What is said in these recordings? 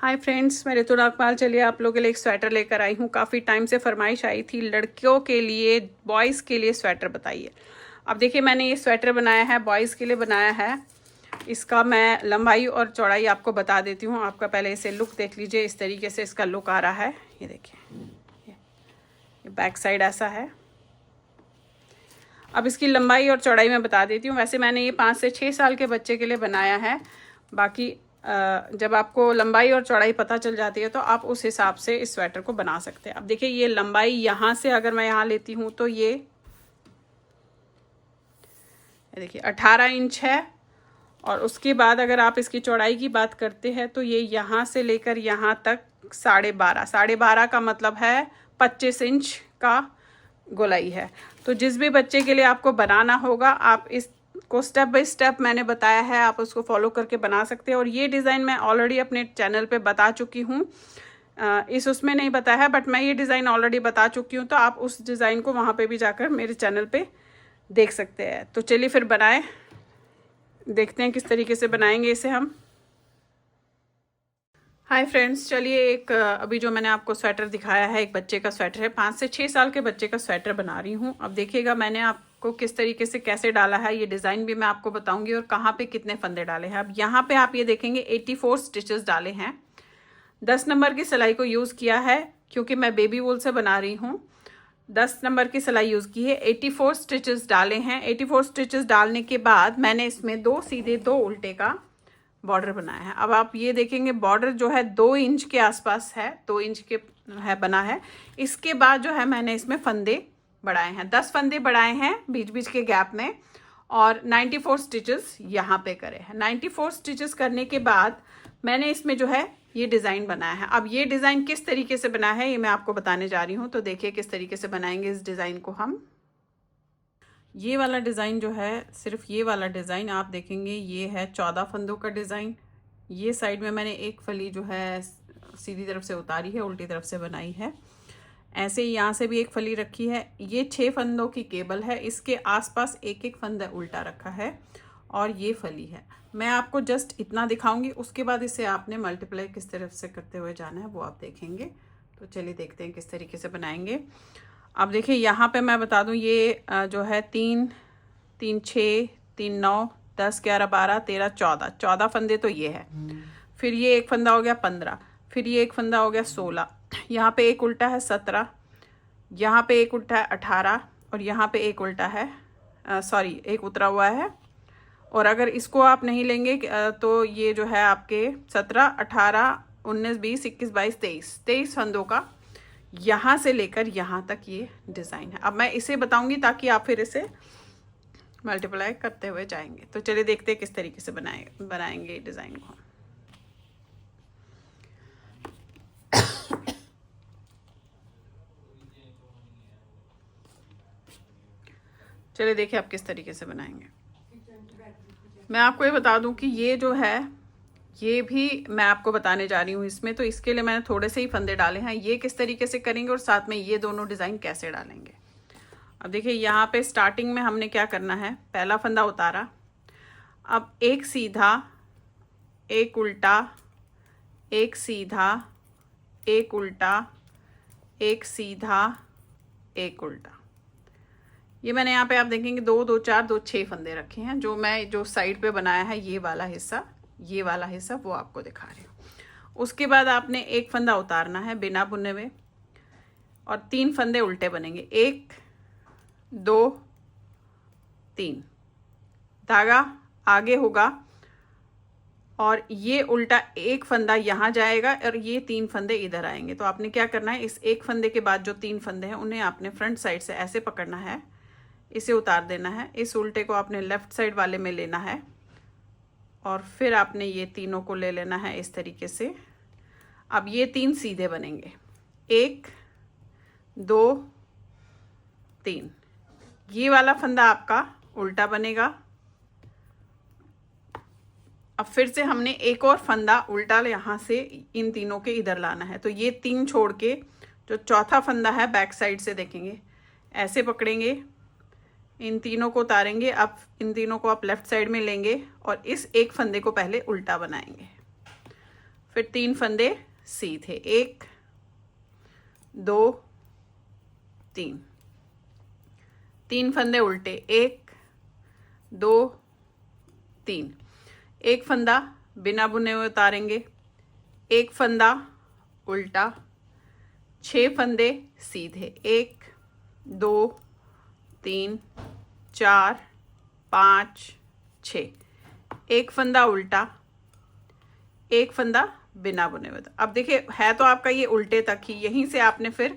Hi friends, मैं ऋतु नागपाल। चलिए आप लोगों के लिए एक स्वेटर लेकर आई हूँ। काफ़ी टाइम से फरमाइश आई थी लड़कियों के लिए, बॉयज़ के लिए स्वेटर बताइए। अब देखिए मैंने ये स्वेटर बनाया है, बॉयज़ के लिए बनाया है। इसका मैं लंबाई और चौड़ाई आपको बता देती हूँ। आपका पहले इसे लुक देख लीजिए। इस तरीके से इसका लुक आ रहा है। ये देखिए, ये बैक साइड ऐसा है। अब इसकी लंबाई और चौड़ाई मैं बता देती हूँ। वैसे मैंने ये 5 से 6 साल के बच्चे के लिए बनाया है। बाकी जब आपको लंबाई और चौड़ाई पता चल जाती है तो आप उस हिसाब से इस स्वेटर को बना सकते हैं। अब देखिए ये लंबाई यहाँ से अगर मैं यहाँ लेती हूँ तो ये देखिए 18 इंच है। और उसके बाद अगर आप इसकी चौड़ाई की बात करते हैं तो ये यहाँ से लेकर यहाँ तक 12.5 का मतलब है 25 इंच का गोलाई है। तो जिस भी बच्चे के लिए आपको बनाना होगा, आप इसको स्टेप बाय स्टेप मैंने बताया है, आप उसको फॉलो करके बना सकते हैं। और ये डिज़ाइन मैं ऑलरेडी अपने चैनल पे बता चुकी हूँ। उसमें नहीं बताया है, बट मैं ये डिज़ाइन ऑलरेडी बता चुकी हूँ। तो आप उस डिज़ाइन को वहाँ पे भी जाकर मेरे चैनल पे देख सकते हैं। तो चलिए फिर बनाएं, देखते हैं किस तरीके से बनाएंगे इसे हम। हाय फ्रेंड्स, चलिए एक अभी जो मैंने आपको स्वेटर दिखाया है, एक बच्चे का स्वेटर है। 5 से 6 साल के बच्चे का स्वेटर बना रही हूँ। अब देखिएगा मैंने आपको किस तरीके से कैसे डाला है। ये डिज़ाइन भी मैं आपको बताऊंगी और कहाँ पे कितने फंदे डाले हैं। अब यहाँ पे आप ये देखेंगे 84 स्टिचेस डाले हैं। 10 नंबर की सिलाई को यूज़ किया है क्योंकि मैं बेबी वूल से बना रही हूँ। 10 नंबर की सिलाई यूज़ की है। 84 स्टिचेस डाले हैं। 84 स्टिचेस डालने के बाद मैंने इसमें 2 सीधे 2 उल्टे का बॉर्डर बनाया है। अब आप ये देखेंगे बॉर्डर जो है 2 इंच के आसपास है, 2 इंच के है बना है। इसके बाद जो है मैंने इसमें फंदे बढ़ाए हैं, 10 फंदे बढ़ाए हैं बीच बीच के गैप में। और 94 स्टिचेस यहाँ पे करे हैं। 94 स्टिचेस करने के बाद मैंने इसमें जो है ये डिज़ाइन बनाया है। अब ये डिज़ाइन किस तरीके से बना है ये मैं आपको बताने जा रही हूँ। तो देखिए किस तरीके से बनाएंगे इस डिज़ाइन को हम। ये वाला डिज़ाइन जो है, सिर्फ ये वाला डिज़ाइन आप देखेंगे, ये है 14 फंदों का डिज़ाइन। ये साइड में मैंने एक फली जो है सीधी तरफ से उतारी है, उल्टी तरफ से बनाई है। ऐसे ही यहाँ से भी एक फली रखी है। ये 6 फंदों की केबल है, इसके आसपास एक एक फंदा उल्टा रखा है और ये फली है। मैं आपको जस्ट इतना दिखाऊंगी, उसके बाद इसे आपने मल्टीप्लाई किस तरफ से करते हुए जाना है वो आप देखेंगे। तो चलिए देखते हैं किस तरीके से बनाएंगे। अब देखिए यहाँ पे मैं बता दूँ, ये जो है 3 3 6 3 9 10 11 12 13 14 फंदे तो ये है। फिर ये एक फंदा हो गया 15, फिर ये एक फंदा हो गया 16, यहाँ पे एक उल्टा है 17, यहाँ पे एक उल्टा है 18 और यहाँ पे एक उल्टा है सॉरी एक उतरा हुआ है। और अगर इसको आप नहीं लेंगे तो ये जो है आपके 17 18 19 20 21 22 23 फंदों का यहाँ से लेकर यहाँ तक ये डिज़ाइन है। अब मैं इसे बताऊंगी ताकि आप फिर इसे मल्टीप्लाई करते हुए जाएंगे। तो चलिए देखते हैं किस तरीके से बनाएंगे डिज़ाइन को। चलिए देखिए आप किस तरीके से बनाएंगे। मैं आपको ये बता दूं कि ये जो है ये भी मैं आपको बताने जा रही हूँ इसमें। तो इसके लिए मैंने थोड़े से ही फंदे डाले हैं। ये किस तरीके से करेंगे और साथ में ये दोनों डिज़ाइन कैसे डालेंगे। अब देखिए यहाँ पे स्टार्टिंग में हमने क्या करना है, पहला फंदा उतारा, अब एक सीधा, एक उल्टा, एक सीधा, एक उल्टा, एक सीधा, एक उल्टा। ये मैंने यहाँ पे आप देखेंगे 2 2 4 2 6 फंदे रखे हैं। जो साइड पे बनाया है ये वाला हिस्सा वो आपको दिखा रही हूँ। उसके बाद आपने एक फंदा उतारना है बिना बुने हुए और 3 फंदे उल्टे बनेंगे, 1 2 3। धागा आगे होगा और ये उल्टा एक फंदा यहाँ जाएगा और ये 3 फंदे इधर आएंगे। तो आपने क्या करना है, इस एक फंदे के बाद जो 3 फंदे हैं उन्हें आपने फ्रंट साइड से ऐसे पकड़ना है, इसे उतार देना है। इस उल्टे को आपने लेफ्ट साइड वाले में लेना है और फिर आपने ये तीनों को ले लेना है इस तरीके से। अब ये 3 सीधे बनेंगे, 1 2 3। ये वाला फंदा आपका उल्टा बनेगा। अब फिर से हमने एक और फंदा उल्टा यहाँ से इन तीनों के इधर लाना है। तो ये 3 छोड़ के जो चौथा फंदा है बैक साइड से देखेंगे, ऐसे पकड़ेंगे, इन तीनों को उतारेंगे। अब इन तीनों को आप लेफ्ट साइड में लेंगे और इस एक फंदे को पहले उल्टा बनाएंगे, फिर 3 फंदे सीधे, 1 2 3, 3 फंदे उल्टे, 1 2 3, एक फंदा बिना बुने हुए उतारेंगे, एक फंदा उल्टा, 6 फंदे सीधे, 1 2 3 4 5 6, एक फंदा उल्टा, एक फंदा बिना बुने हुए। अब देखिए है तो आपका ये उल्टे तक ही, यहीं से आपने फिर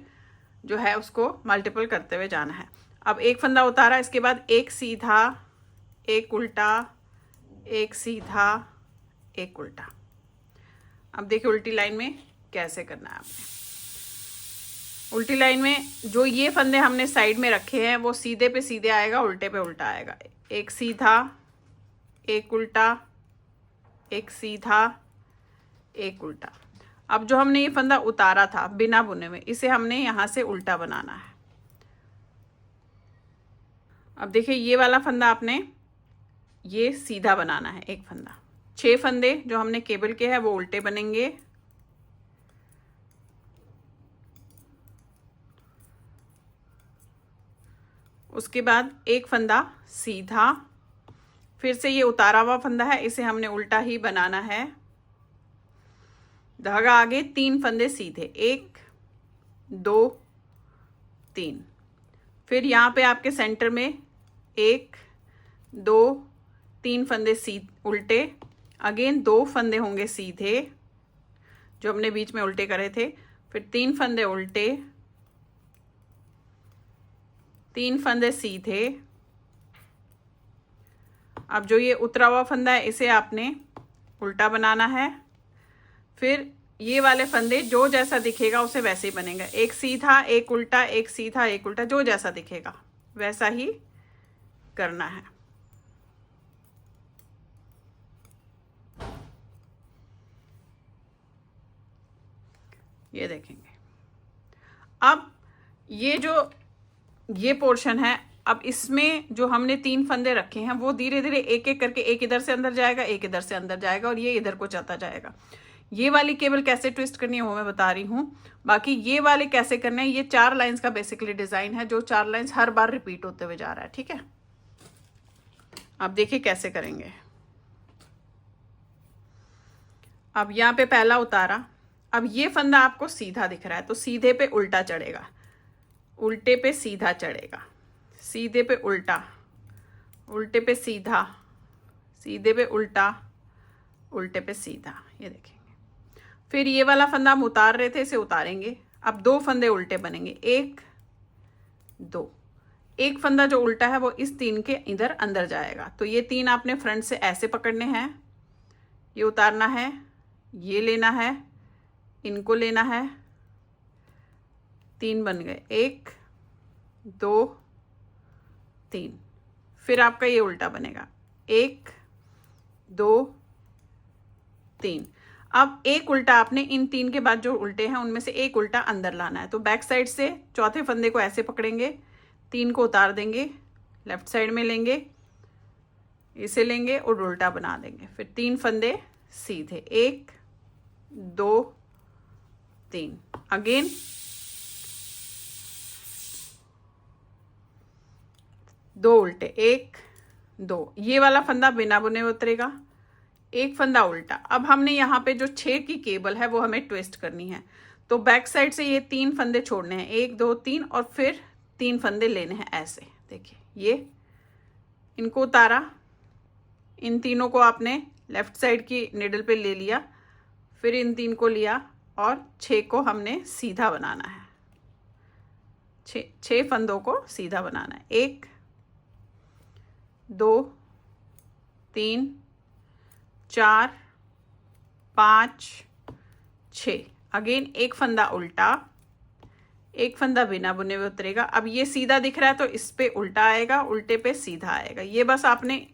जो है उसको मल्टीपल करते हुए जाना है। अब एक फंदा उतारा, इसके बाद एक सीधा, एक उल्टा, एक सीधा, एक उल्टा। अब देखिए उल्टी लाइन में कैसे करना है आपने। उल्टी लाइन में जो ये फंदे हमने साइड में रखे हैं वो सीधे पे सीधे आएगा, उल्टे पे उल्टा आएगा। एक सीधा, एक उल्टा, एक सीधा, एक उल्टा। अब जो हमने ये फंदा उतारा था बिना बुने में, इसे हमने यहाँ से उल्टा बनाना है। अब देखिए ये वाला फंदा आपने ये सीधा बनाना है, एक फंदा। 6 फंदे जो हमने केबल के हैं वो उल्टे बनेंगे, उसके बाद एक फंदा सीधा, फिर से ये उतारा हुआ फंदा है, इसे हमने उल्टा ही बनाना है। धागा आगे, 3 फंदे सीधे, 1 2 3, फिर यहाँ पे आपके सेंटर में 1 2 3 फंदे उल्टे, अगेन 2 फंदे होंगे सीधे जो हमने बीच में उल्टे करे थे, फिर 3 फंदे उल्टे, 3 फंदे सीधे। अब जो ये उतरा हुआ फंदा है इसे आपने उल्टा बनाना है। फिर ये वाले फंदे जो जैसा दिखेगा उसे वैसे ही बनेगा, एक सीधा, एक उल्टा, एक सीधा, एक उल्टा, जो जैसा दिखेगा वैसा ही करना है। ये देखेंगे। अब ये पोर्शन है, अब इसमें जो हमने 3 फंदे रखे हैं वो धीरे धीरे एक एक करके, एक इधर से अंदर जाएगा, एक इधर से अंदर जाएगा और ये इधर को जाता जाएगा। ये वाली केबल कैसे ट्विस्ट करनी है वो मैं बता रही हूँ, बाकी ये वाले कैसे करने हैं, ये 4 लाइंस का बेसिकली डिजाइन है, जो 4 लाइंस हर बार रिपीट होते हुए जा रहा है। ठीक है, अब देखिए कैसे करेंगे। अब यहाँ पे पहला उतारा, अब ये फंदा आपको सीधा दिख रहा है तो सीधे पे उल्टा चढ़ेगा, उल्टे पे सीधा चढ़ेगा, सीधे पे उल्टा, उल्टे पे सीधा, सीधे पे उल्टा, उल्टे पे सीधा। ये देखेंगे। फिर ये वाला फंदा हम उतार रहे थे, इसे उतारेंगे। अब 2 फंदे उल्टे बनेंगे, 1 2, एक फंदा जो उल्टा है वो इस 3 के इधर अंदर जाएगा, तो ये 3 आपने फ्रंट से ऐसे पकड़ने हैं, ये उतारना है, ये लेना है, इनको लेना है, 3 बन गए, 1 2 3। फिर आपका ये उल्टा बनेगा, 1 2 3। अब एक उल्टा आपने इन 3 के बाद जो उल्टे हैं उनमें से एक उल्टा अंदर लाना है, तो बैक साइड से चौथे फंदे को ऐसे पकड़ेंगे, 3 को उतार देंगे, लेफ्ट साइड में लेंगे, इसे लेंगे और उल्टा बना देंगे। फिर 3 फंदे सीधे, 1 2 3, अगेन 2 उल्टे, 1 2, ये वाला फंदा बिना बुने उतरेगा, एक फंदा उल्टा। अब हमने यहाँ पे जो 6 की केबल है वो हमें ट्विस्ट करनी है, तो बैक साइड से ये 3 फंदे छोड़ने हैं, 1 2 3, और फिर 3 फंदे लेने हैं ऐसे। देखिए ये इनको उतारा, इन तीनों को आपने लेफ्ट साइड की निडल पे ले लिया, फिर इन 3 को लिया और 6 को हमने सीधा बनाना है, 6 फंदों को सीधा बनाना है, 1 2 3 4 5 6, अगेन एक फंदा उल्टा, एक फंदा बिना बुने हुए उतरेगा। अब ये सीधा दिख रहा है तो इस पे उल्टा आएगा, उल्टे पे सीधा आएगा। ये बस आपने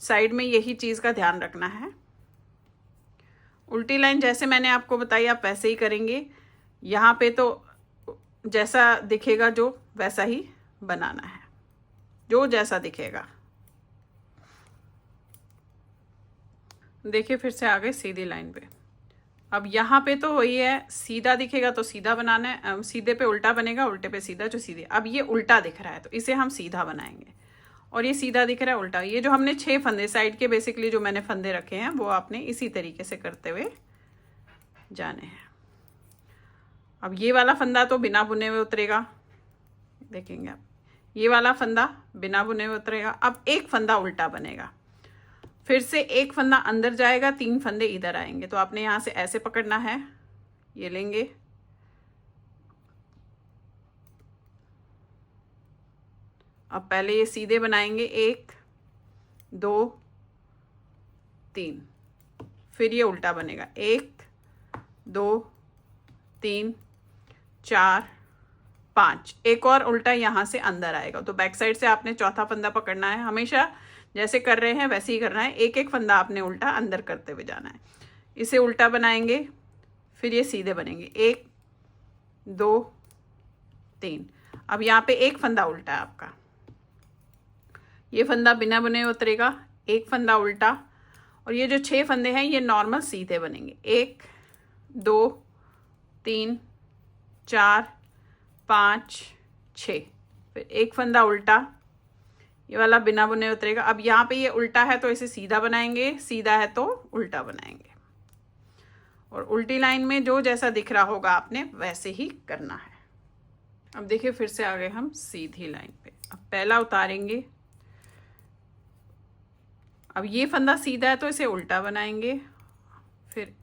साइड में यही चीज़ का ध्यान रखना है। उल्टी लाइन जैसे मैंने आपको बताई आप वैसे ही करेंगे, यहाँ पे तो जैसा दिखेगा जो वैसा ही बनाना है, जो जैसा दिखेगा। देखिए फिर से आ गए सीधी लाइन पे, अब यहाँ पे तो वही है, सीधा दिखेगा तो सीधा बनाना है, सीधे पे उल्टा बनेगा, उल्टे पे सीधा, जो सीधे। अब ये उल्टा दिख रहा है तो इसे हम सीधा बनाएंगे, और ये सीधा दिख रहा है उल्टा। ये जो हमने 6 फंदे साइड के बेसिकली जो मैंने फंदे रखे हैं वो आपने इसी तरीके से करते हुए जाने हैं। अब ये वाला फंदा तो बिना बुने हुए उतरेगा, देखेंगे आप, ये वाला फंदा बिना बुने हुए उतरेगा। अब एक फंदा उल्टा बनेगा, फिर से एक फंदा अंदर जाएगा, 3 फंदे इधर आएंगे। तो आपने यहाँ से ऐसे पकड़ना है, ये लेंगे, अब पहले ये सीधे बनाएंगे, 1 2 3, फिर ये उल्टा बनेगा, 1 2 3 4 5, एक और उल्टा यहाँ से अंदर आएगा। तो बैक साइड से आपने चौथा फंदा पकड़ना है, हमेशा जैसे कर रहे हैं वैसे ही करना है, एक एक फंदा आपने उल्टा अंदर करते हुए जाना है। इसे उल्टा बनाएंगे, फिर ये सीधे बनेंगे, 1 2 3। अब यहाँ पे एक फंदा उल्टा है आपका, ये फंदा बिना बुने उतरेगा, एक फंदा उल्टा, और ये जो 6 फंदे हैं ये नॉर्मल सीधे बनेंगे, 1 2 3 4 5 6, फिर एक फंदा उल्टा, ये वाला बिना बुने उतरेगा। अब यहाँ पे ये उल्टा है तो इसे सीधा बनाएंगे, सीधा है तो उल्टा बनाएंगे, और उल्टी लाइन में जो जैसा दिख रहा होगा आपने वैसे ही करना है। अब देखिए फिर से आ गए हम सीधी लाइन पे। अब पहला उतारेंगे, अब ये फंदा सीधा है तो इसे उल्टा बनाएंगे, फिर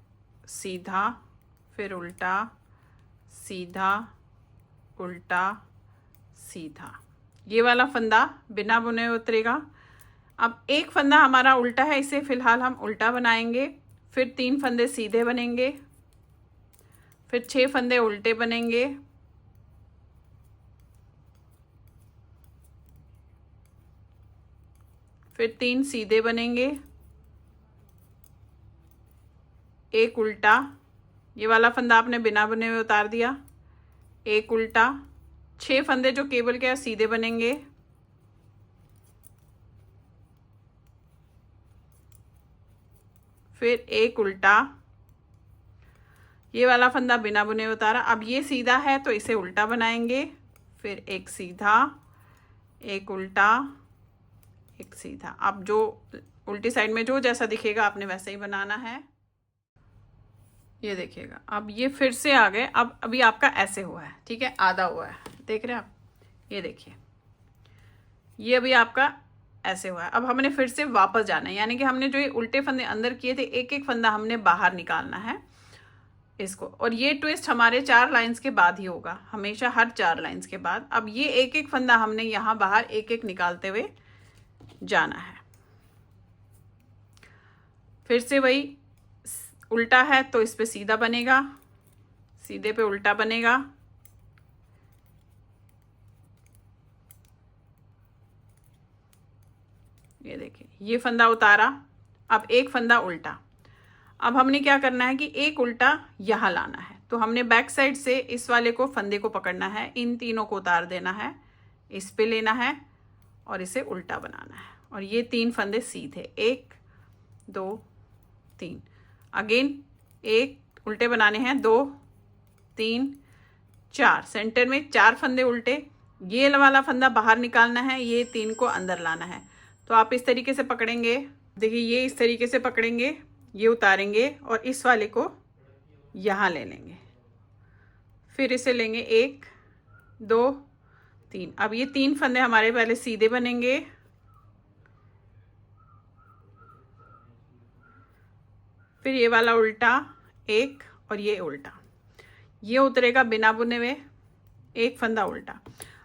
सीधा, फिर उल्टा, सीधा उल्टा सीधा, ये वाला फंदा बिना बुने उतरेगा। अब एक फंदा हमारा उल्टा है, इसे फिलहाल हम उल्टा बनाएंगे, फिर 3 फंदे सीधे बनेंगे, फिर 6 फंदे उल्टे बनेंगे, फिर 3 सीधे बनेंगे, एक उल्टा, ये वाला फंदा आपने बिना बुने हुए उतार दिया, एक उल्टा, 6 फंदे जो केबल के सीधे बनेंगे, फिर एक उल्टा, ये वाला फंदा बिना बुने उतारा। अब ये सीधा है तो इसे उल्टा बनाएंगे, फिर एक सीधा, एक उल्टा, एक सीधा। अब जो उल्टी साइड में जो जैसा दिखेगा आपने वैसे ही बनाना है, ये देखिएगा। अब ये फिर से आ गए, अब अभी आपका ऐसे हुआ है, ठीक है, आधा हुआ है, देख रहे हैं आप, ये देखिए, ये अभी आपका ऐसे हुआ है। अब हमने फिर से वापस जाना है, यानी कि हमने जो ये उल्टे फंदे अंदर किए थे, एक एक फंदा हमने बाहर निकालना है इसको, और ये ट्विस्ट हमारे 4 लाइंस के बाद ही होगा, हमेशा हर 4 लाइंस के बाद। अब ये एक एक फंदा हमने यहाँ बाहर एक एक निकालते हुए जाना है। फिर से वही, उल्टा है तो इस पे सीधा बनेगा, सीधे पे उल्टा बनेगा, ये देखिए, ये फंदा उतारा, अब एक फंदा उल्टा। अब हमने क्या करना है कि एक उल्टा यहाँ लाना है, तो हमने बैक साइड से इस वाले को फंदे को पकड़ना है, इन तीनों को उतार देना है, इस पे लेना है और इसे उल्टा बनाना है, और ये 3 फंदे सीधे, 1 2 3, अगेन एक उल्टे बनाने हैं, 2 3 4, सेंटर में 4 फंदे उल्टे, ये वाला फंदा बाहर निकालना है, ये 3 को अंदर लाना है। तो आप इस तरीके से पकड़ेंगे, देखिए ये इस तरीके से पकड़ेंगे, ये उतारेंगे और इस वाले को यहाँ ले लेंगे, फिर इसे लेंगे 1 2 3। अब ये 3 फंदे हमारे पहले सीधे बनेंगे, फिर ये वाला उल्टा, एक, और ये उल्टा, ये उतरेगा बिना बुने हुए, एक फंदा उल्टा।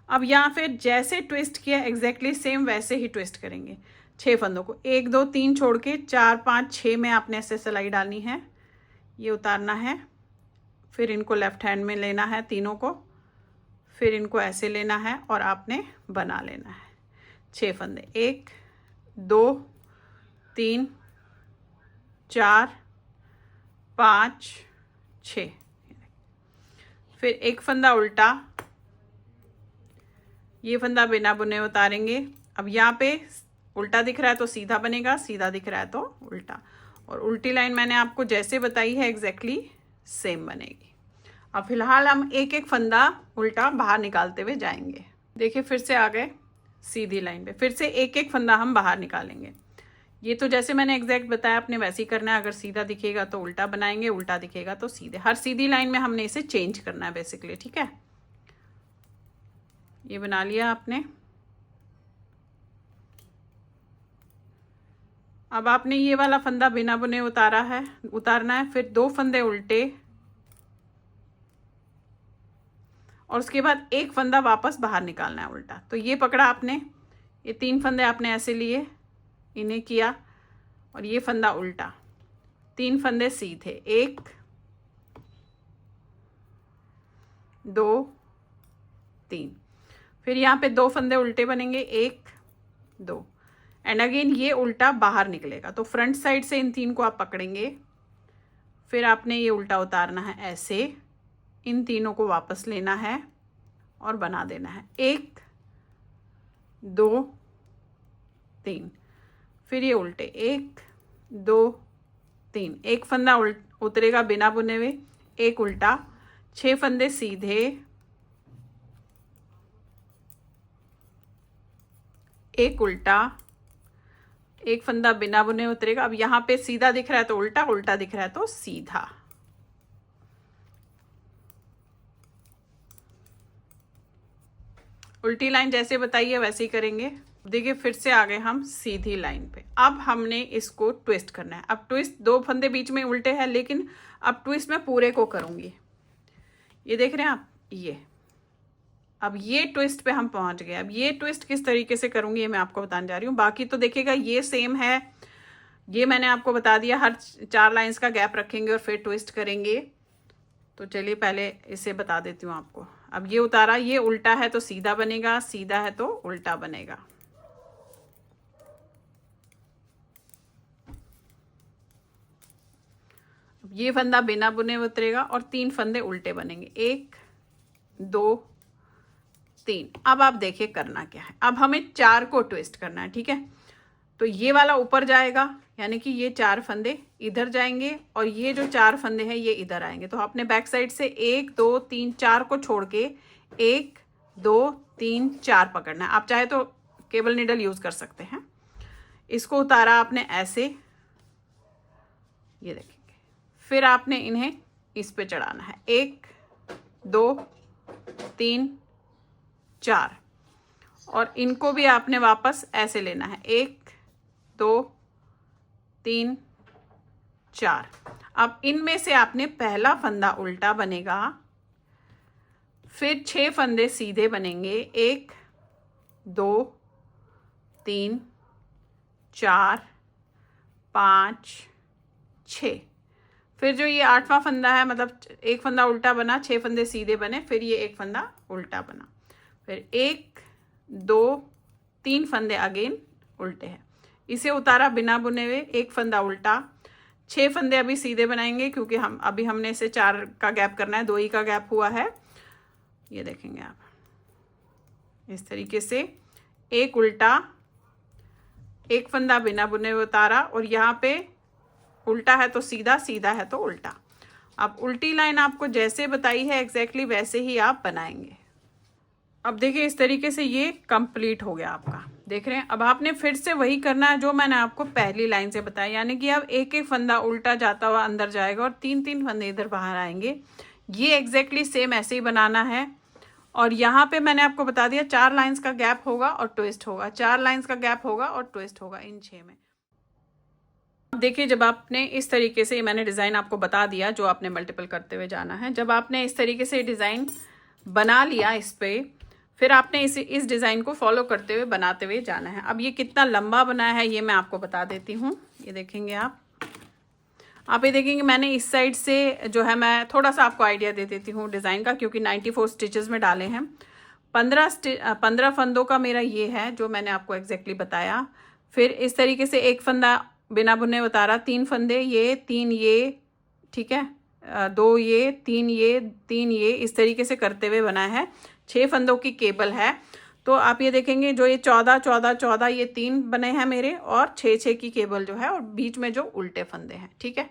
अब यहाँ फिर जैसे ट्विस्ट किया एग्जैक्टली सेम वैसे ही ट्विस्ट करेंगे, 6 फंदों को 1 2 3 छोड़ के 4 5 6 में आपने ऐसे सिलाई डालनी है, ये उतारना है, फिर इनको लेफ्ट हैंड में लेना है तीनों को, फिर इनको ऐसे लेना है और आपने बना लेना है 6 फंदे, 1 2 3 4 5 6, फिर एक फंदा उल्टा, ये फंदा बिना बुने उतारेंगे। अब यहाँ पे उल्टा दिख रहा है तो सीधा बनेगा, सीधा दिख रहा है तो उल्टा, और उल्टी लाइन मैंने आपको जैसे बताई है एग्जैक्टली सेम बनेगी। अब फिलहाल हम एक एक फंदा उल्टा बाहर निकालते हुए जाएंगे। देखिए फिर से आ गए सीधी लाइन पे, फिर से एक एक फंदा हम बाहर निकालेंगे। ये तो जैसे मैंने एग्जैक्ट बताया आपने वैसे ही करना है। अगर सीधा दिखेगा तो उल्टा बनाएंगे, उल्टा दिखेगा तो सीधे। हर सीधी लाइन में हमने इसे चेंज करना है बेसिकली, ठीक है। ये बना लिया आपने। अब आपने ये वाला फंदा बिना बुने उतारना है। फिर 2 फंदे उल्टे और उसके बाद एक फंदा वापस बाहर निकालना है उल्टा। तो ये पकड़ा आपने, ये 3 फंदे आपने ऐसे लिए, इन्हें किया और ये फंदा उल्टा, 3 फंदे सीधे, 1 2 3। फिर यहाँ पे 2 फंदे उल्टे बनेंगे, 1 2, एंड अगेन ये उल्टा बाहर निकलेगा। तो फ्रंट साइड से इन 3 को आप पकड़ेंगे। फिर आपने ये उल्टा उतारना है ऐसे, इन तीनों को वापस लेना है और बना देना है 1 2 3। फिर ये उल्टे 1 2 3, एक फंदा उतरेगा बिना बुने हुए, एक उल्टा, 6 फंदे सीधे, एक उल्टा, एक फंदा बिना बुने उतरेगा। अब यहाँ पे सीधा दिख रहा है तो उल्टा, उल्टा दिख रहा है तो सीधा। उल्टी लाइन जैसे बताई है वैसे ही करेंगे। देखिए फिर से आ गए हम सीधी लाइन पे। अब हमने इसको ट्विस्ट करना है। अब ट्विस्ट 2 फंदे बीच में उल्टे हैं, लेकिन अब ट्विस्ट मैं पूरे को करूंगी। ये देख रहे हैं आप, ये अब ये ट्विस्ट पे हम पहुंच गए। अब ये ट्विस्ट किस तरीके से करूंगी ये मैं आपको बताने जा रही हूँ। बाकी तो देखिएगा ये सेम है, ये मैंने आपको बता दिया। हर 4 लाइंस का गैप रखेंगे और फिर ट्विस्ट करेंगे। तो चलिए पहले इसे बता देती हूँ आपको। अब ये उतारा, ये उल्टा है तो सीधा बनेगा, सीधा है तो उल्टा बनेगा। अब ये फंदा बिना बुने उतरेगा और 3 फंदे उल्टे बनेंगे, 1 2 3। अब आप देखिए करना क्या है। अब हमें 4 को ट्विस्ट करना है, ठीक है। तो ये वाला ऊपर जाएगा, यानी कि ये 4 फंदे इधर जाएंगे और ये जो 4 फंदे हैं ये इधर आएंगे। तो आपने बैक साइड से 1 2 3 4 को छोड़ के 1 2 3 4 पकड़ना है। आप चाहे तो केबल नीडल यूज कर सकते हैं। इसको उतारा आपने ऐसे, ये देखेंगे। फिर आपने इन्हें इस पे चढ़ाना है, 1 2 3 4, और इनको भी आपने वापस ऐसे लेना है, 1 2 3 4। अब इनमें से आपने पहला फंदा उल्टा बनेगा, फिर 6 फंदे सीधे बनेंगे, 1 2 3 4 5 6। फिर जो ये 8वां फंदा है, मतलब एक फंदा उल्टा बना, 6 फंदे सीधे बने, फिर ये एक फंदा उल्टा बना, फिर 1 2 3 फंदे अगेन उल्टे हैं। इसे उतारा बिना बुने हुए, एक फंदा उल्टा, 6 फंदे अभी सीधे बनाएंगे क्योंकि हमने इसे 4 का गैप करना है, 2 ही का गैप हुआ है। ये देखेंगे आप इस तरीके से, एक उल्टा, एक फंदा बिना बुने हुए उतारा, और यहाँ पे उल्टा है तो सीधा, सीधा है तो उल्टा। अब उल्टी लाइन आपको जैसे बताई है एग्जैक्टली वैसे ही आप बनाएंगे। अब देखिए इस तरीके से ये कंप्लीट हो गया आपका, देख रहे हैं। अब आपने फिर से वही करना है जो मैंने आपको पहली लाइन से बताया, यानी कि अब एक एक फंदा उल्टा जाता हुआ अंदर जाएगा और 3 फंदे इधर बाहर आएंगे। ये एग्जैक्टली सेम ऐसे ही बनाना है। और यहाँ पे मैंने आपको बता दिया 4 लाइंस का गैप होगा और ट्विस्ट होगा, 4 लाइंस का गैप होगा और ट्विस्ट होगा इन 6 में। देखिए जब आपने इस तरीके से, मैंने डिज़ाइन आपको बता दिया जो आपने मल्टीपल करते हुए जाना है। जब आपने इस तरीके से डिज़ाइन बना लिया इस पे, फिर आपने इस डिज़ाइन को फॉलो करते हुए बनाते हुए जाना है। अब ये कितना लंबा बनाया है ये मैं आपको बता देती हूँ। ये देखेंगे आप ये देखेंगे मैंने इस साइड से जो है, मैं थोड़ा सा आपको आइडिया दे देती हूँ डिज़ाइन का, क्योंकि 94 स्टिचेस में डाले हैं। 15 फंदों का मेरा ये है जो मैंने आपको एग्जैक्टली बताया। फिर इस तरीके से एक फंदा बिना बुने उतारा, 3 फंदे, ये 3 ये, ठीक है, 2 ये 3 ये 3 ये, इस तरीके से करते हुए बना है। 6 फंदों की केबल है। तो आप ये देखेंगे जो ये 14 14 14 ये 3 बने हैं मेरे, और 6 6 की केबल जो है, और बीच में जो उल्टे फंदे हैं, ठीक है,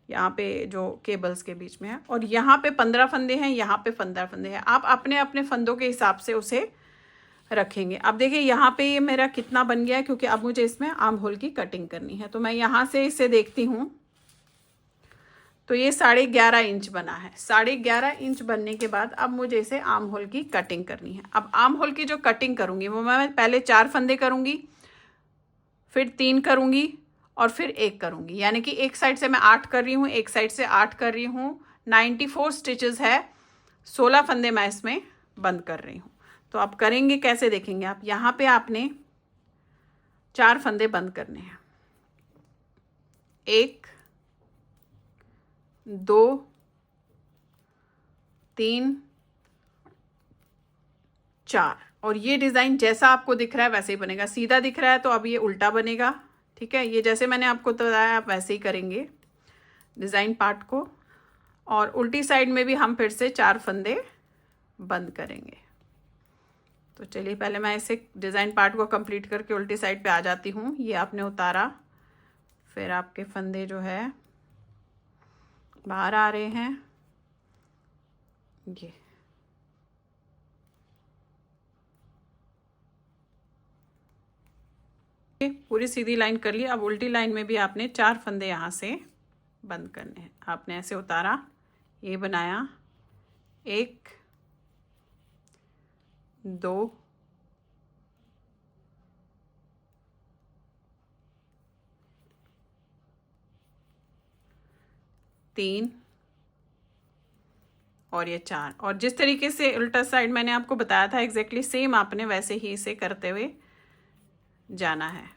यहाँ पे जो केबल्स के बीच में है, और यहाँ पे 15 फंदे हैं, यहाँ पे 15 फंदे हैं। आप अपने अपने फंदों के हिसाब से उसे रखेंगे। अब देखिए यहाँ पे ये मेरा कितना बन गया है, क्योंकि अब मुझे इसमें आर्म होल की कटिंग करनी है। तो मैं यहाँ से इसे देखती हूँ, तो ये 11.5 इंच बना है। 11.5 इंच बनने के बाद अब मुझे इसे आर्म होल की कटिंग करनी है। अब आर्म होल की जो कटिंग करूँगी वो मैं पहले 4 फंदे करूँगी, फिर 3 करूँगी, और फिर 1 करूँगी। यानी कि एक साइड से मैं 8 कर रही हूँ, एक साइड से 8 कर रही हूँ। 94 स्टिचेस है, 16 फंदे मैं इसमें बंद कर रही हूँ। तो आप करेंगे कैसे देखेंगे आप। यहाँ पे आपने 4 फंदे बंद करने हैं, 1 2 3 4, और ये डिज़ाइन जैसा आपको दिख रहा है वैसे ही बनेगा। सीधा दिख रहा है तो अब ये उल्टा बनेगा, ठीक है। ये जैसे मैंने आपको बताया आप वैसे ही करेंगे डिज़ाइन पार्ट को, और उल्टी साइड में भी हम फिर से 4 फंदे बंद करेंगे। तो चलिए पहले मैं इसे डिज़ाइन पार्ट को कंप्लीट करके उल्टी साइड पे आ जाती हूँ। ये आपने उतारा, फिर आपके फंदे जो है बाहर आ रहे हैं, ये पूरी सीधी लाइन कर ली। अब उल्टी लाइन में भी आपने 4 फंदे यहाँ से बंद करने हैं। आपने ऐसे उतारा, ये बनाया, 1 2 3 और ये 4। और जिस तरीके से उल्टा साइड मैंने आपको बताया था एग्जैक्टली सेम आपने वैसे ही इसे करते हुए जाना है।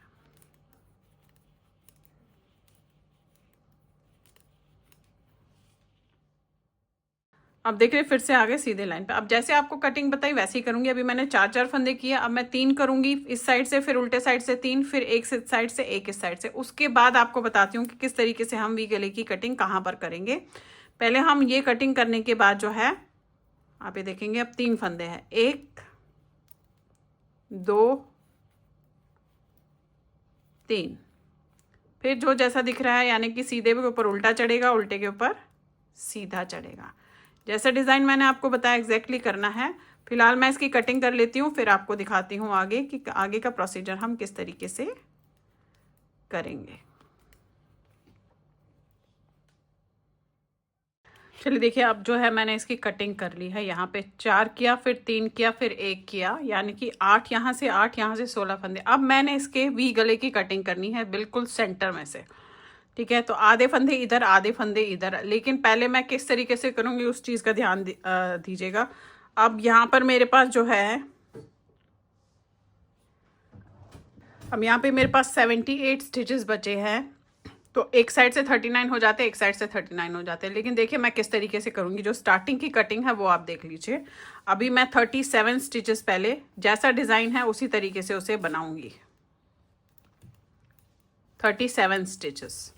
अब देख रहे फिर से आगे सीधे लाइन पे। अब जैसे आपको कटिंग बताई वैसे ही करूंगी। अभी मैंने 4 फंदे किए, अब मैं 3 करूंगी इस साइड से, फिर उल्टे साइड से 3, फिर एक साइड से, एक इस साइड से। उसके बाद आपको बताती हूँ कि किस तरीके से हम वी गले की कटिंग कहाँ पर करेंगे। पहले हम ये कटिंग करने के बाद जो है आप ये देखेंगे अब 3 फंदे हैं, 1 2 3। फिर जो जैसा दिख रहा है, यानी कि सीधे के ऊपर उल्टा चढ़ेगा, उल्टे के ऊपर सीधा चढ़ेगा। जैसा डिज़ाइन मैंने आपको बताया एग्जैक्टली करना है। फिलहाल मैं इसकी कटिंग कर लेती हूँ, फिर आपको दिखाती हूँ आगे कि आगे का प्रोसीजर हम किस तरीके से करेंगे। चलिए देखिए अब जो है मैंने इसकी कटिंग कर ली है। यहाँ पे 4 किया, फिर 3 किया, फिर 1 किया, यानी कि 8 यहाँ से 8, यहाँ से 16 फंदे। अब मैंने इसके वी गले की कटिंग करनी है बिल्कुल सेंटर में से, ठीक है। तो आधे फंदे इधर, आधे फंदे इधर, लेकिन पहले मैं किस तरीके से करूँगी उस चीज़ का ध्यान दीजिएगा। अब यहाँ पर मेरे पास जो है, अब यहाँ पे मेरे पास 78 स्टिचेस बचे हैं। तो एक साइड से 39 हो जाते हैं, एक साइड से 39 हो जाते हैं। लेकिन देखिए मैं किस तरीके से करूँगी, जो स्टार्टिंग की कटिंग है वो आप देख लीजिए। अभी मैं 37 स्टिचेस पहले जैसा डिज़ाइन है उसी तरीके से उसे बनाऊँगी। 37 स्टिचेस।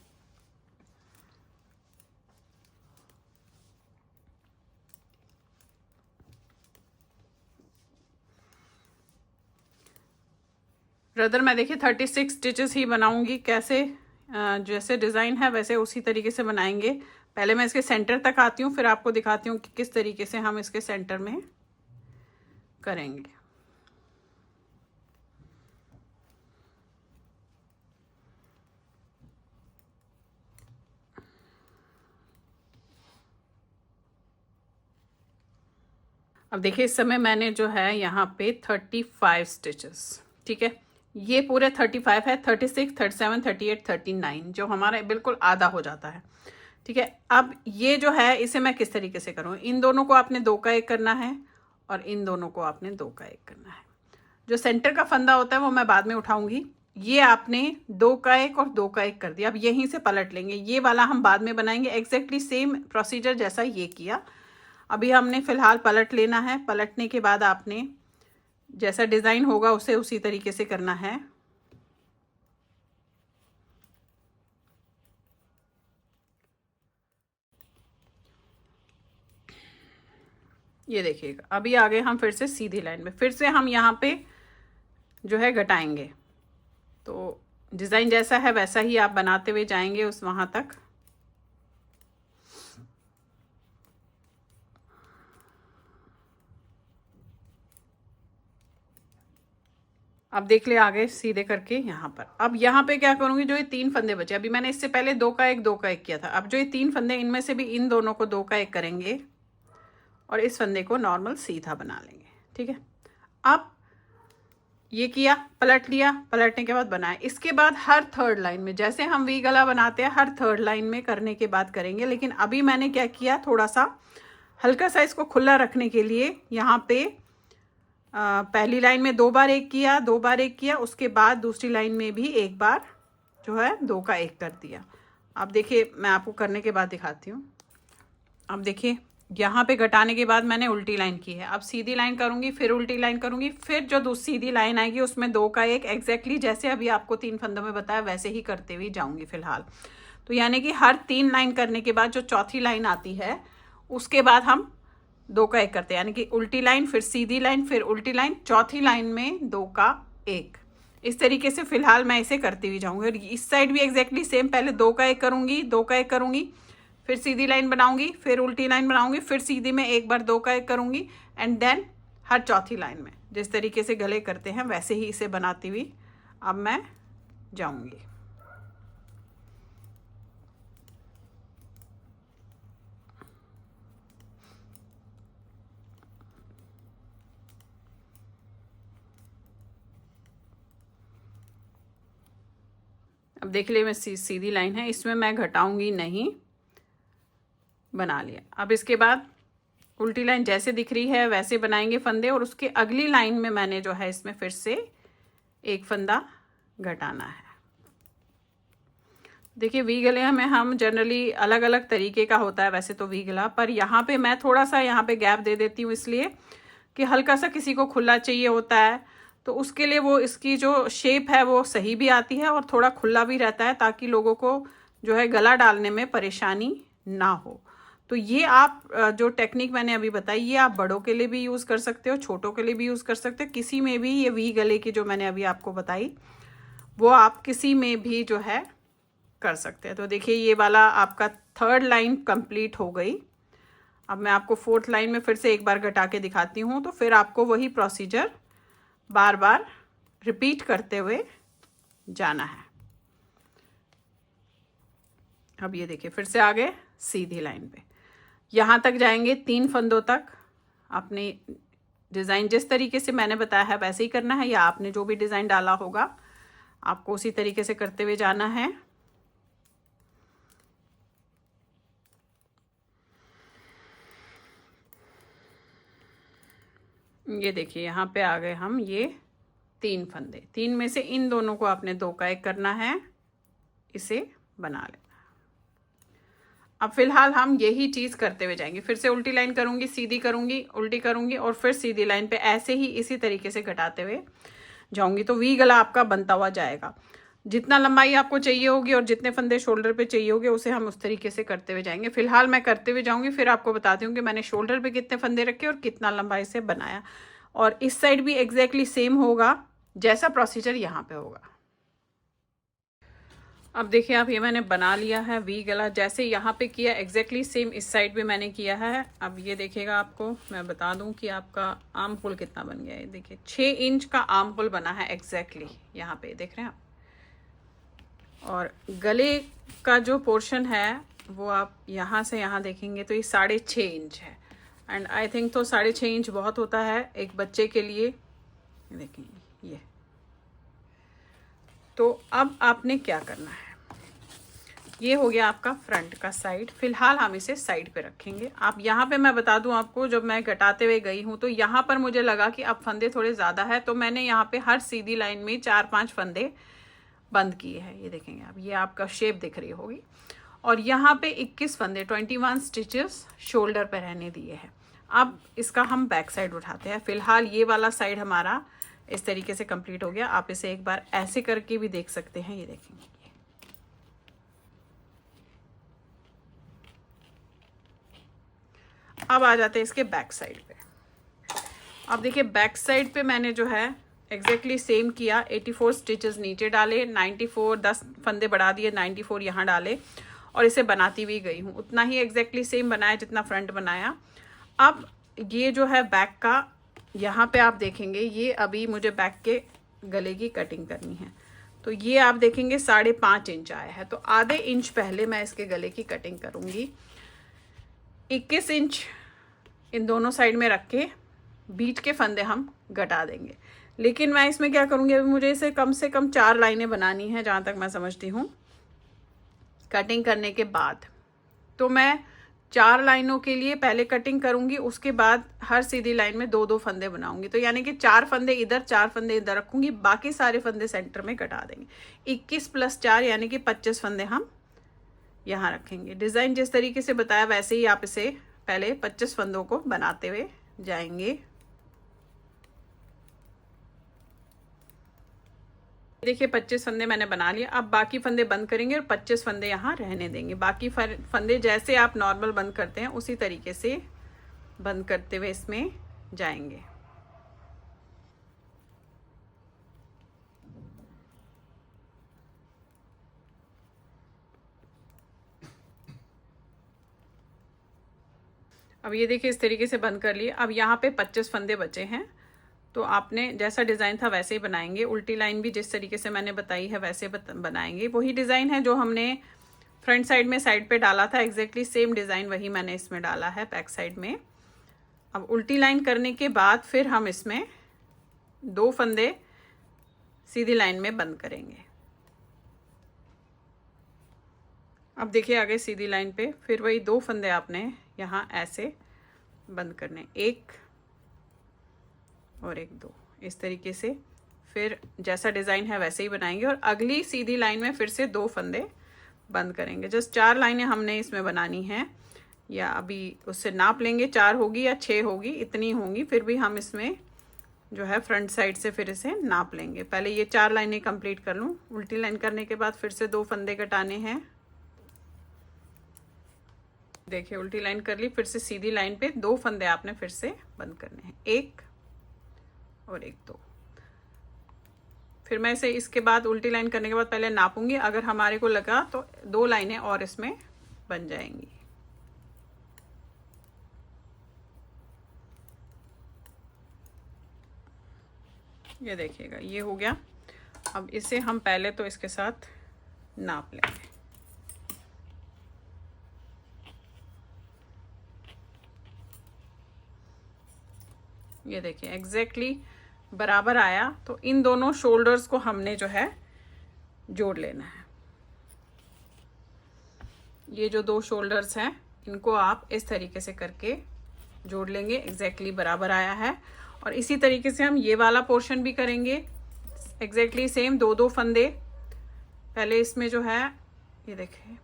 ब्रदर मैं देखिए 36 स्टिचेस ही बनाऊंगी। कैसे, जैसे डिज़ाइन है वैसे उसी तरीके से बनाएंगे। पहले मैं इसके सेंटर तक आती हूँ, फिर आपको दिखाती हूँ कि किस तरीके से हम इसके सेंटर में करेंगे। अब देखिए इस समय मैंने जो है यहाँ पे 35 स्टिचेस, ठीक है। ये पूरे 35 है, 36 37 38 39, जो हमारा बिल्कुल आधा हो जाता है, ठीक है। अब ये जो है इसे मैं किस तरीके से करूँ, इन दोनों को आपने 2 का 1 करना है, और इन दोनों को आपने 2 का 1 करना है। जो सेंटर का फंदा होता है वो मैं बाद में उठाऊंगी। ये आपने 2 का 1 और 2 का 1 कर दिया। अब यहीं से पलट लेंगे, ये वाला हम बाद में बनाएंगे। एग्जैक्टली सेम प्रोसीजर जैसा ये किया। अभी हमने फिलहाल पलट लेना है। पलटने के बाद आपने जैसा डिज़ाइन होगा उसे उसी तरीके से करना है। ये देखिएगा अभी आ गए हम फिर से सीधी लाइन में, फिर से हम यहाँ पे जो है घटाएंगे। तो डिज़ाइन जैसा है वैसा ही आप बनाते हुए जाएंगे उस वहाँ तक। अब देख ले आगे सीधे करके यहाँ पर। अब यहाँ पे क्या करूँगी, जो ये 3 फंदे बचे, अभी मैंने इससे पहले 2 का 1 2 का 1 किया था, अब जो ये 3 फंदे इनमें से भी इन दोनों को 2 का 1 करेंगे और इस फंदे को नॉर्मल सीधा बना लेंगे। ठीक है, अब ये किया, पलट लिया, पलटने के बाद बनाया। इसके बाद हर थर्ड लाइन में जैसे हम वी गला बनाते हैं हर थर्ड लाइन में करने के बाद करेंगे। लेकिन अभी मैंने क्या किया, थोड़ा सा हल्का सा इसको खुला रखने के लिए यहाँ पे पहली लाइन में 2 बार 1 किया, 2 बार 1 किया, उसके बाद दूसरी लाइन में भी 1 बार जो है 2 का 1 कर दिया। अब देखिए मैं आपको करने के बाद दिखाती हूँ। अब देखिए यहाँ पे घटाने के बाद मैंने उल्टी लाइन की है, अब सीधी लाइन करूँगी, फिर उल्टी लाइन करूँगी, फिर जो सीधी लाइन आएगी उसमें 2 का 1 एग्जैक्टली जैसे अभी आपको 3 फंदों में बताया वैसे ही करते हुए जाऊँगी फिलहाल। तो यानी कि हर 3 लाइन करने के बाद जो चौथी लाइन आती है उसके बाद हम 2 का 1 करते हैं, यानी कि उल्टी लाइन, फिर सीधी लाइन, फिर उल्टी लाइन, चौथी लाइन में 2 का 1। इस तरीके से फिलहाल मैं इसे करती हुई जाऊँगी। और इस साइड भी एग्जैक्टली सेम, पहले 2 का 1 करूँगी, 2 का 1 करूँगी, फिर सीधी लाइन बनाऊंगी, फिर उल्टी लाइन बनाऊंगी, फिर सीधी में 1 बार 2 का 1 करूंगी, एंड देन हर चौथी लाइन में जिस तरीके से गले करते हैं वैसे ही इसे बनाती हुई अब मैं जाऊंगी। अब देख लिए मैं सीधी लाइन है, इसमें मैं घटाऊंगी नहीं, बना लिया। अब इसके बाद उल्टी लाइन जैसे दिख रही है वैसे बनाएंगे फंदे, और उसके अगली लाइन में मैंने जो है इसमें फिर से 1 फंदा घटाना है। देखिए वी गले में हम जनरली अलग अलग तरीके का होता है वैसे तो वी गला, पर यहाँ पे मैं थोड़ा सा यहाँ पे गैप दे देती हूँ इसलिए कि हल्का सा किसी को खुला चाहिए होता है, तो उसके लिए वो इसकी जो शेप है वो सही भी आती है और थोड़ा खुला भी रहता है, ताकि लोगों को जो है गला डालने में परेशानी ना हो। तो ये आप जो टेक्निक मैंने अभी बताई ये आप बड़ों के लिए भी यूज़ कर सकते हो, छोटों के लिए भी यूज़ कर सकते हो, किसी में भी ये वी गले की जो मैंने अभी आपको बताई वो आप किसी में भी जो है कर सकते हैं। तो देखिए ये वाला आपका थर्ड लाइन कंप्लीट हो गई। अब मैं आपको फोर्थ लाइन में फिर से 1 बार घटा के दिखाती हूँ, तो फिर आपको वही प्रोसीजर बार बार रिपीट करते हुए जाना है। अब ये देखिए फिर से आ गए सीधी लाइन पे, यहाँ तक जाएंगे 3 फंदों तक। अपने डिज़ाइन जिस तरीके से मैंने बताया है वैसे ही करना है, या आपने जो भी डिज़ाइन डाला होगा आपको उसी तरीके से करते हुए जाना है। ये देखिए यहाँ पे आ गए हम ये 3 फंदे, 3 में से इन दोनों को आपने 2 का 1 करना है, इसे बना लेना। अब फिलहाल हम यही चीज़ करते हुए जाएंगे, फिर से उल्टी लाइन करूंगी, सीधी करूंगी, उल्टी करूंगी और फिर सीधी लाइन पे ऐसे ही इसी तरीके से घटाते हुए जाऊंगी। तो वी गला आपका बनता हुआ जाएगा। जितना लंबाई आपको चाहिए होगी और जितने फंदे शोल्डर पे चाहिए होगे उसे हम उस तरीके से करते हुए जाएंगे। फिलहाल मैं करते हुए जाऊंगी, फिर आपको बताती हूँ कि मैंने शोल्डर पे कितने फंदे रखे और कितना लंबाई से बनाया। और इस साइड भी एग्जैक्टली सेम होगा जैसा प्रोसीजर यहाँ पे होगा। अब देखिए आप ये मैंने बना लिया है वी गला, जैसे यहाँ पे किया एग्जैक्टली सेम इस साइड भी मैंने किया है। अब ये देखिएगा आपको मैं बता दूं कि आपका आर्म होल कितना बन गया है। देखिए 6 इंच का आर्म होल बना है एग्जैक्टली, यहाँ पे देख रहे हैं आप। और गले का जो पोर्शन है वो आप यहाँ से यहाँ देखेंगे तो ये 6.5 इंच है, एंड आई थिंक तो 6.5 इंच बहुत होता है एक बच्चे के लिए। देखेंगे ये, तो अब आपने क्या करना है, ये हो गया आपका फ्रंट का साइड। फिलहाल हम इसे साइड पे रखेंगे। आप यहाँ पे मैं बता दूं आपको, जब मैं घटाते हुए गई हूँ तो यहाँ पर मुझे लगा कि अब फंदे थोड़े ज़्यादा है, तो मैंने यहाँ पे हर सीधी लाइन में 4-5 फंदे बंद किए हैं। ये देखेंगे आप, ये आपका शेप दिख रही होगी। और यहाँ पे 21 फंदे 21 स्टिचेस शोल्डर पे रहने दिए हैं। अब इसका हम बैक साइड उठाते हैं। फिलहाल ये वाला साइड हमारा इस तरीके से कंप्लीट हो गया। आप इसे एक बार ऐसे करके भी देख सकते हैं। ये देखेंगे, अब आ जाते हैं इसके बैक साइड पे। अब देखिए बैक साइड पे मैंने जो है एग्जैक्टली सेम किया, 84 स्टिचेस नीचे डाले, 94 10 फंदे बढ़ा दिए, 94 यहाँ डाले और इसे बनाती हुई गई हूँ। उतना ही एग्जैक्टली सेम बनाया जितना फ्रंट बनाया। अब ये जो है बैक का, यहाँ पे आप देखेंगे ये अभी मुझे बैक के गले की कटिंग करनी है, तो ये आप देखेंगे 5.5 इंच आया है, तो आधे इंच पहले मैं इसके गले की कटिंग करूँगी। 21 इंच इन दोनों साइड में रख के बीच के फंदे हम घटा देंगे। लेकिन मैं इसमें क्या करूँगी, अभी मुझे इसे कम से कम 4 लाइनें बनानी है जहाँ तक मैं समझती हूँ कटिंग करने के बाद। तो मैं 4 लाइनों के लिए पहले कटिंग करूँगी, उसके बाद हर सीधी लाइन में 2-2 फंदे बनाऊँगी। तो यानी कि 4 फंदे इधर 4 फंदे इधर रखूँगी, बाकी सारे फंदे सेंटर में कटा देंगे। 21 + 4 यानी कि 25 फंदे हम यहाँ रखेंगे। डिज़ाइन जिस तरीके से बताया वैसे ही आप इसे पहले 25 फंदों को बनाते हुए जाएंगे। देखिए 25 फंदे मैंने बना लिए। अब बाकी फंदे बंद करेंगे और 25 फंदे यहाँ रहने देंगे। बाकी फंदे जैसे आप नॉर्मल बंद करते हैं उसी तरीके से बंद करते हुए इसमें जाएंगे। अब ये देखिए इस तरीके से बंद कर लिए। अब यहाँ पे 25 फंदे बचे हैं, तो आपने जैसा डिज़ाइन था वैसे ही बनाएंगे। उल्टी लाइन भी जिस तरीके से मैंने बताई है वैसे बनाएंगे। वही डिज़ाइन है जो हमने फ्रंट साइड में साइड पे डाला था, एग्जैक्टली सेम डिज़ाइन वही मैंने इसमें डाला है बैक साइड में। अब उल्टी लाइन करने के बाद फिर हम इसमें 2 फंदे सीधी लाइन में बंद करेंगे। अब देखिए आगे सीधी लाइन पे फिर वही 2 फंदे आपने यहाँ ऐसे बंद करने, 1 और 1 2 इस तरीके से। फिर जैसा डिज़ाइन है वैसे ही बनाएंगे और अगली सीधी लाइन में फिर से 2 फंदे बंद करेंगे। जस्ट 4 लाइनें हमने इसमें बनानी हैं, या अभी उससे नाप लेंगे 4 होगी या 6 होगी, इतनी होंगी। फिर भी हम इसमें जो है फ्रंट साइड से फिर इसे नाप लेंगे। पहले ये 4 लाइनें कंप्लीट कर लूँ। उल्टी लाइन करने के बाद फिर से 2 फंदे घटाने हैं। देखिए उल्टी लाइन कर ली, फिर से सीधी लाइन पे 2 फंदे आपने फिर से बंद करने हैं, 1 और 1 2। फिर मैं इसे इसके बाद उल्टी लाइन करने के बाद पहले नापूंगी, अगर हमारे को लगा तो 2 लाइनें और इसमें बन जाएंगी। ये देखिएगा ये हो गया। अब इसे हम पहले तो इसके साथ नाप लेंगे। ये देखिए एग्जैक्टली बराबर आया, तो इन दोनों शोल्डर्स को हमने जो है जोड़ लेना है। ये जो 2 शोल्डर्स हैं इनको आप इस तरीके से करके जोड़ लेंगे, एग्जैक्टली बराबर आया है। और इसी तरीके से हम ये वाला पोर्शन भी करेंगे, एग्जैक्टली सेम 2-2 फंदे पहले इसमें जो है। ये देखिए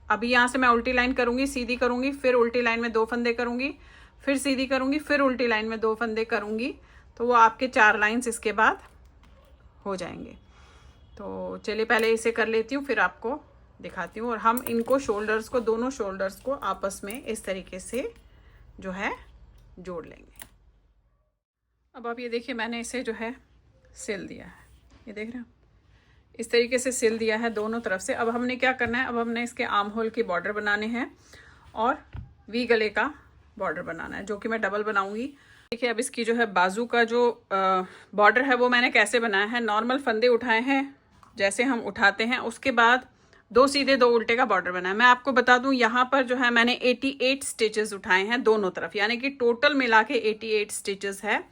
अभी यहाँ से मैं उल्टी लाइन करूँगी, सीधी करूँगी, फिर उल्टी लाइन में 2 फंदे करूँगी, फिर सीधी करूँगी, फिर उल्टी लाइन में 2 फंदे करूँगी, तो वो आपके 4 लाइन्स इसके बाद हो जाएंगे। तो चलिए पहले इसे कर लेती हूँ फिर आपको दिखाती हूँ। और हम इनको शोल्डर्स को, दोनों शोल्डर्स को आपस में इस तरीके से जो है जोड़ लेंगे। अब आप ये देखिए मैंने इसे जो है सिल दिया है, ये देख रहे हैं इस तरीके से सिल दिया है दोनों तरफ से। अब हमने क्या करना है, अब हमने इसके आर्म होल के बॉर्डर बनाने हैं और वी गले का बॉर्डर बनाना है, जो कि मैं डबल बनाऊंगी। देखिए अब इसकी जो है बाजू का जो बॉर्डर है वो मैंने कैसे बनाया है। नॉर्मल फंदे उठाए हैं जैसे हम उठाते हैं, उसके बाद 2 सीधे 2 उल्टे का बॉर्डर बनाया। मैं आपको बता दूं यहाँ पर जो है मैंने 88 स्टिचेस उठाए हैं दोनों तरफ, यानी कि टोटल मिला के 88 स्टिचेस है।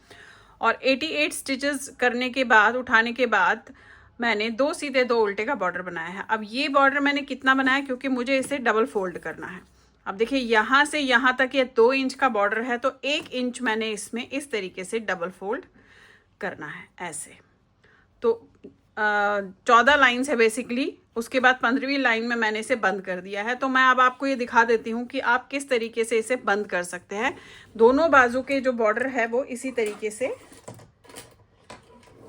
और 88 स्टिचेस करने के बाद, उठाने के बाद मैंने 2 सीधे 2 उल्टे का बॉर्डर बनाया है। अब ये बॉर्डर मैंने कितना बनाया, क्योंकि मुझे इसे डबल फोल्ड करना है। अब देखिए यहाँ से यहाँ तक ये 2 इंच का बॉर्डर है, तो 1 इंच मैंने इसमें इस तरीके से डबल फोल्ड करना है ऐसे। तो 14 लाइन्स है बेसिकली। उसके बाद 15वीं लाइन में मैंने इसे बंद कर दिया है। तो मैं अब आपको ये दिखा देती हूँ कि आप किस तरीके से इसे बंद कर सकते हैं। दोनों बाजू के जो बॉर्डर है वो इसी तरीके से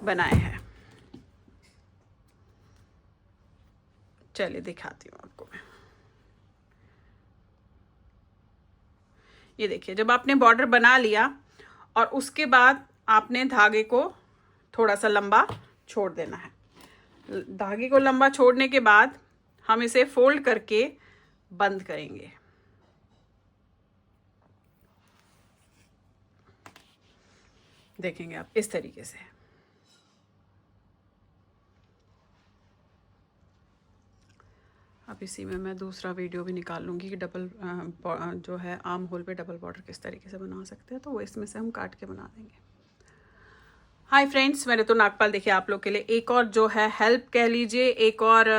बनाए हैं। चलिए दिखाती हूँ आपको मैं। ये देखिए, जब आपने बॉर्डर बना लिया और उसके बाद आपने धागे को थोड़ा सा लंबा छोड़ देना है। धागे को लंबा छोड़ने के बाद हम इसे फोल्ड करके बंद करेंगे। देखेंगे आप इस तरीके से। अब इसी में मैं दूसरा वीडियो भी निकाल लूँगी कि डबल जो है आर्म होल पे डबल बॉर्डर किस तरीके से बना सकते हैं, तो वो इसमें से हम काट के बना देंगे। हाय फ्रेंड्स, मैंने तो नागपाल देखिए आप लोग के लिए एक और जो है हेल्प कह लीजिए, एक और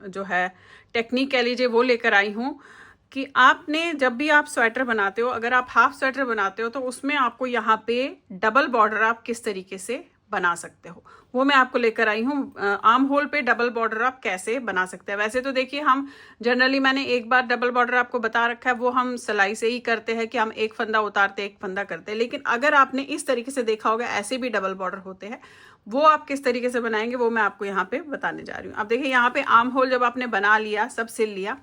जो है टेक्निक कह लीजिए, वो लेकर आई हूँ कि आपने जब भी आप स्वेटर बनाते हो, अगर आप हाफ स्वेटर बनाते हो तो उसमें आपको यहाँ पे डबल बॉर्डर आप किस तरीके से बना सकते हो, वो मैं आपको लेकर आई हूँ। आर्म होल पे डबल बॉर्डर आप कैसे बना सकते हैं। वैसे तो देखिए हम जनरली, मैंने एक बार डबल बॉर्डर आपको बता रखा है, वो हम सिलाई से ही करते हैं कि हम एक फंदा उतारते एक फंदा करते हैं। लेकिन अगर आपने इस तरीके से देखा होगा, ऐसे भी डबल बॉर्डर होते हैं, वो आप किस तरीके से बनाएंगे वो मैं आपको यहाँ पे बताने जा रही हूँ। अब देखिए यहाँ पे आर्म होल जब आपने बना लिया, सब सिल लिया,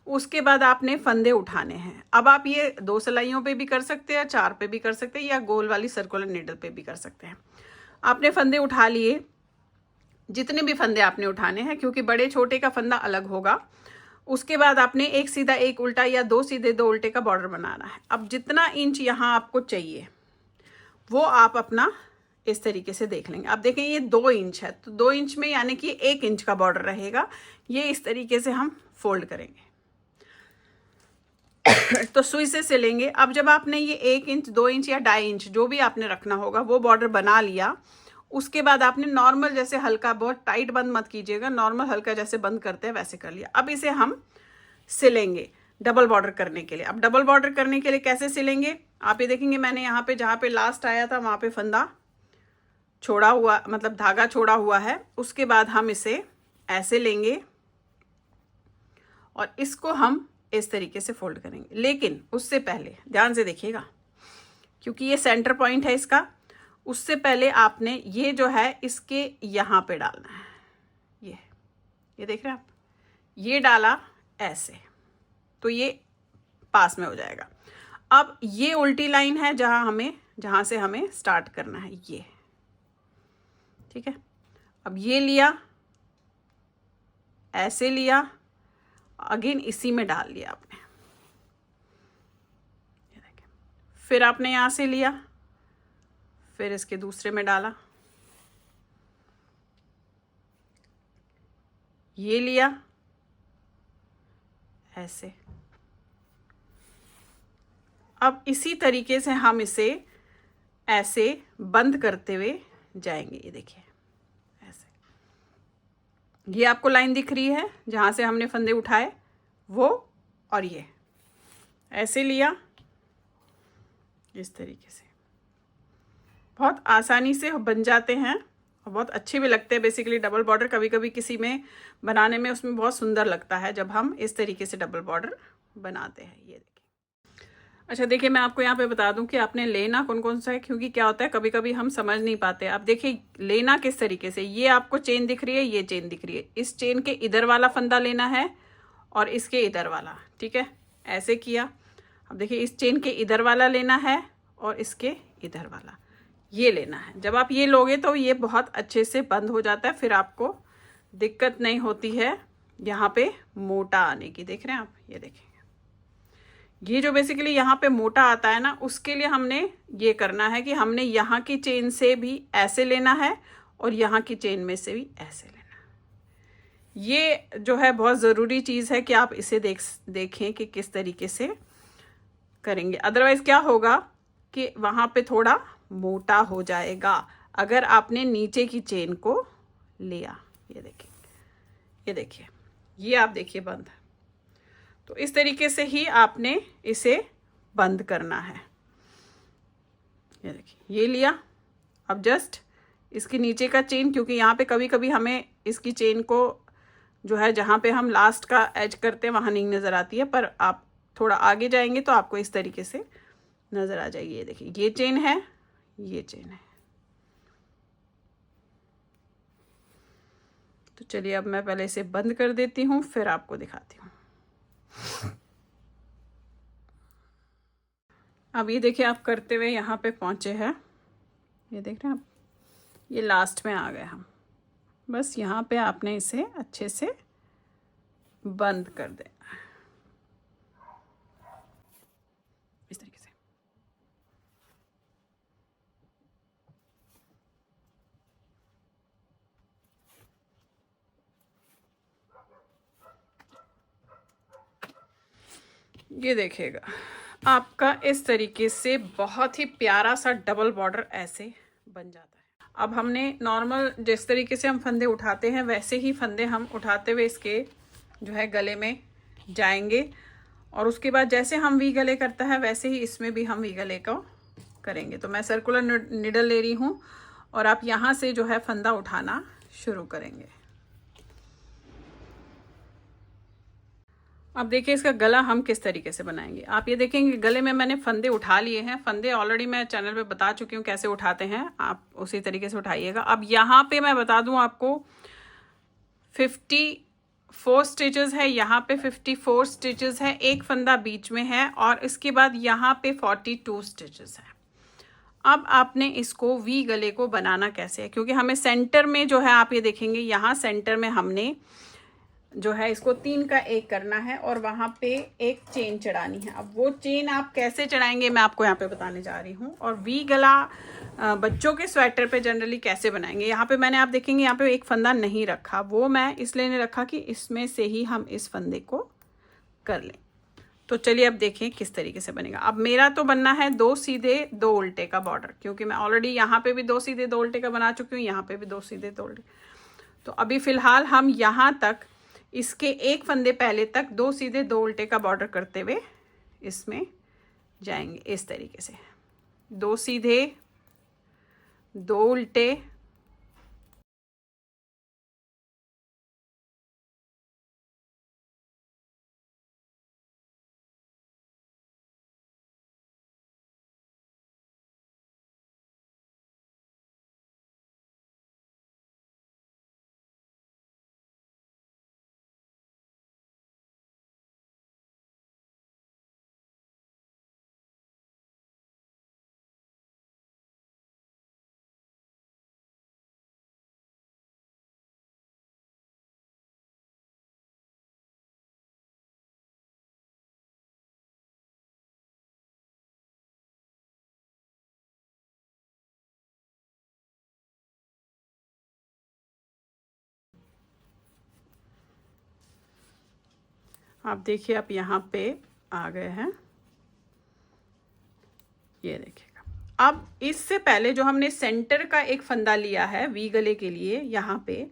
उसके बाद आपने फंदे उठाने हैं। अब आप ये 2 सिलाइयों पे भी कर सकते हैं, 4 पे भी कर सकते हैं, या गोल वाली सर्कुलर नीडल पे भी कर सकते हैं। आपने फंदे उठा लिए, जितने भी फंदे आपने उठाने हैं, क्योंकि बड़े छोटे का फंदा अलग होगा। उसके बाद आपने एक सीधा एक उल्टा या 2 सीधे 2 उल्टे का बॉर्डर बनाना है। अब जितना इंच यहाँ आपको चाहिए वो आप अपना इस तरीके से देख लेंगे। आप देखें ये 2 इंच है, तो 2 इंच में यानी कि 1 इंच का बॉर्डर रहेगा। ये इस तरीके से हम फोल्ड करेंगे तो सुई से सिलेंगे। अब जब आपने ये 1 इंच 2 इंच या 2.5 इंच जो भी आपने रखना होगा वो बॉर्डर बना लिया, उसके बाद आपने नॉर्मल जैसे हल्का, बहुत टाइट बंद मत कीजिएगा, नॉर्मल हल्का जैसे बंद करते हैं वैसे कर लिया। अब इसे हम सिलेंगे डबल बॉर्डर करने के लिए। अब डबल बॉर्डर करने के लिए कैसे सिलेंगे, आप ये देखेंगे मैंने यहाँ पे जहाँ पे लास्ट आया था वहाँ पे फंदा छोड़ा हुआ, मतलब धागा छोड़ा हुआ है। उसके बाद हम इसे ऐसे लेंगे और इसको हम इस तरीके से फोल्ड करेंगे। लेकिन उससे पहले ध्यान से देखिएगा, क्योंकि ये सेंटर पॉइंट है इसका, उससे पहले आपने ये जो है इसके यहाँ पे डालना है। ये देख रहे हैं आप, ये डाला ऐसे, तो ये पास में हो जाएगा। अब ये उल्टी लाइन है जहाँ से हमें स्टार्ट करना है, ये ठीक है। अब ये लिया, ऐसे लिया, अगेन इसी में डाल लिया आपने, ये देखें। फिर आपने यहाँ से लिया, फिर इसके दूसरे में डाला, ये लिया ऐसे। अब इसी तरीके से हम इसे ऐसे बंद करते हुए जाएंगे। ये देखिए ऐसे, ये आपको लाइन दिख रही है जहाँ से हमने फंदे उठाए वो, और ये ऐसे लिया इस तरीके से। बहुत आसानी से बन जाते हैं और बहुत अच्छे भी लगते हैं। बेसिकली डबल बॉर्डर कभी कभी किसी में बनाने में उसमें बहुत सुंदर लगता है जब हम इस तरीके से डबल बॉर्डर बनाते हैं। ये देखिए। अच्छा देखिए, मैं आपको यहाँ पे बता दूं कि आपने लेना कौन कौन सा है, क्योंकि क्या होता है कभी कभी हम समझ नहीं पाते। आप देखिए लेना किस तरीके से, ये आपको चेन दिख रही है, ये चेन दिख रही है, इस चेन के इधर वाला फंदा लेना है और इसके इधर वाला, ठीक है, ऐसे किया। अब देखिए इस चेन के इधर वाला लेना है और इसके इधर वाला ये लेना है। जब आप ये लोगे तो ये बहुत अच्छे से बंद हो जाता है, फिर आपको दिक्कत नहीं होती है यहाँ पे मोटा आने की। देख रहे हैं आप, ये देखेंगे ये जो बेसिकली यहाँ पे मोटा आता है ना, उसके लिए हमने ये करना है कि हमने यहाँ की चेन से भी ऐसे लेना है और यहाँ की चेन में से भी ऐसे लेना है। ये जो है बहुत ज़रूरी चीज़ है कि आप इसे देखें कि किस तरीके से करेंगे। अदरवाइज़ क्या होगा कि वहाँ पे थोड़ा मोटा हो जाएगा अगर आपने नीचे की चेन को लिया। ये देखिए, ये देखिए, ये आप देखिए बंद। तो इस तरीके से ही आपने इसे बंद करना है। ये देखिए, ये लिया। अब जस्ट इसके नीचे का चेन, क्योंकि यहाँ पे कभी कभी हमें इसकी चेन को जो है जहाँ पे हम लास्ट का एज करते हैं वहाँ नहीं नज़र आती है, पर आप थोड़ा आगे जाएंगे तो आपको इस तरीके से नज़र आ जाएगी। ये देखिए, ये चेन है, ये चेन है। तो चलिए अब मैं पहले इसे बंद कर देती हूँ, फिर आपको दिखाती हूँ। अब ये देखिए आप करते हुए यहाँ पे पहुँचे हैं, ये देख रहे हैं आप, ये लास्ट में आ गए हम। बस यहाँ पे आपने इसे अच्छे से बंद कर देना है इस तरीके से। ये देखिएगा आपका इस तरीके से बहुत ही प्यारा सा डबल बॉर्डर ऐसे बन जाता है। अब हमने नॉर्मल जिस तरीके से हम फंदे उठाते हैं वैसे ही फंदे हम उठाते हुए इसके जो है गले में जाएंगे, और उसके बाद जैसे हम वी गले करता है वैसे ही इसमें भी हम वी गले को करेंगे। तो मैं सर्कुलर निडल ले रही हूँ और आप यहाँ से जो है फंदा उठाना शुरू करेंगे। अब देखिए इसका गला हम किस तरीके से बनाएंगे। आप ये देखेंगे गले में मैंने फंदे उठा लिए हैं। फंदे ऑलरेडी मैं चैनल पे बता चुकी हूँ कैसे उठाते हैं, आप उसी तरीके से उठाइएगा। अब यहाँ पे मैं बता दूँ आपको 54 स्टिचेस है, यहाँ पे 54 स्टिचेस है, एक फंदा बीच में है और इसके बाद यहाँ पे 42 स्टिचेस है। अब आपने इसको वी गले को बनाना कैसे है, क्योंकि हमें सेंटर में जो है आप ये देखेंगे यहाँ सेंटर में हमने जो है इसको 3 का 1 करना है और वहाँ पे एक चेन चढ़ानी है। अब वो चेन आप कैसे चढ़ाएंगे मैं आपको यहाँ पे बताने जा रही हूँ। और वी गला बच्चों के स्वेटर पे जनरली कैसे बनाएंगे, यहाँ पे मैंने आप देखेंगे यहाँ पे एक फंदा नहीं रखा, वो मैं इसलिए नहीं रखा कि इसमें से ही हम इस फंदे को कर लें। तो चलिए अब देखें किस तरीके से बनेगा। अब मेरा तो बनना है 2 सीधे 2 उल्टे का बॉर्डर, क्योंकि मैं ऑलरेडी यहाँ पे भी 2 सीधे 2 उल्टे का बना चुकी हूँ, यहाँ पे भी 2 सीधे 2 उल्टे। तो अभी फिलहाल हम यहाँ तक इसके एक फंदे पहले तक 2 सीधे 2 उल्टे का बॉर्डर करते हुए इसमें जाएंगे इस तरीके से। 2 सीधे 2 उल्टे, आप देखिए आप यहाँ पे आ गए हैं, ये देखिएगा। अब इससे पहले जो हमने सेंटर का एक फंदा लिया है वी गले के लिए, यहाँ पे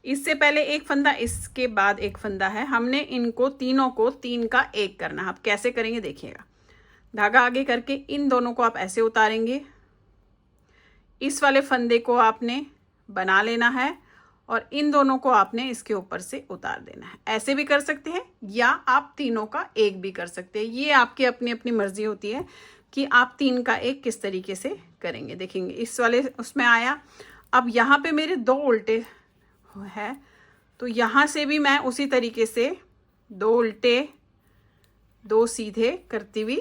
इससे पहले एक फंदा, इसके बाद एक फंदा है, हमने इनको तीनों को 3 का 1 करना है। आप कैसे करेंगे देखिएगा। धागा आगे करके इन दोनों को आप ऐसे उतारेंगे, इस वाले फंदे को आपने बना लेना है और इन दोनों को आपने इसके ऊपर से उतार देना है। ऐसे भी कर सकते हैं या आप तीनों का 1 भी कर सकते हैं, ये आपकी अपनी अपनी मर्जी होती है कि आप 3 का 1 किस तरीके से करेंगे। देखेंगे इस वाले उसमें आया। अब यहाँ पे मेरे 2 उल्टे है, तो यहाँ से भी मैं उसी तरीके से 2 उल्टे 2 सीधे करती हुई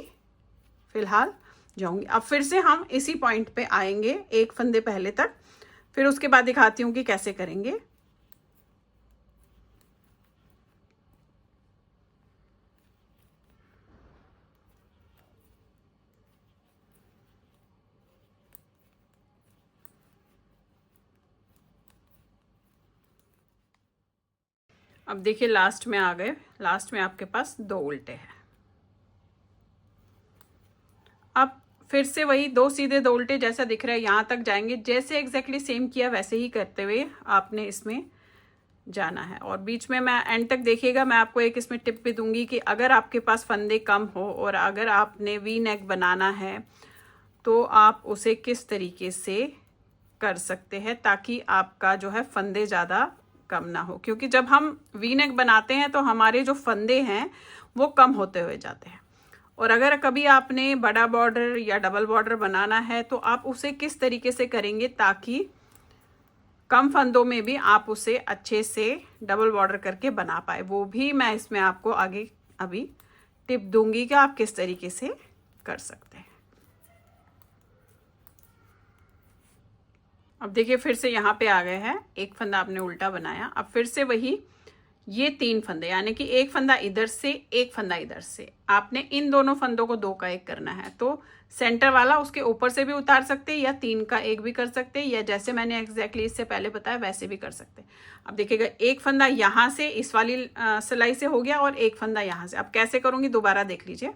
फिलहाल जाऊंगी। अब फिर से हम इसी पॉइंट पे आएंगे एक फंदे पहले तक, फिर उसके बाद दिखाती हूँ कि कैसे करेंगे। अब देखिए लास्ट में आ गए, लास्ट में आपके पास 2 उल्टे हैं। अब फिर से वही 2 सीधे 2 उल्टे जैसा दिख रहा है यहाँ तक जाएंगे, जैसे एग्जैक्टली सेम किया वैसे ही करते हुए आपने इसमें जाना है। और बीच में मैं एंड तक देखिएगा, मैं आपको एक इसमें टिप भी दूंगी कि अगर आपके पास फंदे कम हो और अगर आपने वी नेक बनाना है तो आप उसे किस तरीके से कर सकते हैं ताकि आपका जो है फंदे ज़्यादा कम ना हो। क्योंकि जब हम वी नेक बनाते हैं तो हमारे जो फंदे हैं वो कम होते हुए जाते हैं, और अगर कभी आपने बड़ा बॉर्डर या डबल बॉर्डर बनाना है तो आप उसे किस तरीके से करेंगे ताकि कम फंदों में भी आप उसे अच्छे से डबल बॉर्डर करके बना पाए, वो भी मैं इसमें आपको आगे अभी टिप दूंगी कि आप किस तरीके से कर सकते हैं। अब देखिए फिर से यहाँ पे आ गए हैं, एक फंदा आपने उल्टा बनाया। अब फिर से वही ये 3 फंदे, यानी कि एक फंदा इधर से, एक फंदा इधर से, आपने इन दोनों फंदों को 2 का 1 करना है। तो सेंटर वाला उसके ऊपर से भी उतार सकते हैं, या 3 का 1 भी कर सकते हैं, या जैसे मैंने एग्जैक्टली इससे पहले बताया वैसे भी कर सकते हैं। अब देखिएगा एक फंदा यहाँ से इस वाली सिलाई से हो गया और एक फंदा यहाँ से। अब कैसे करूँगी दोबारा देख लीजिए।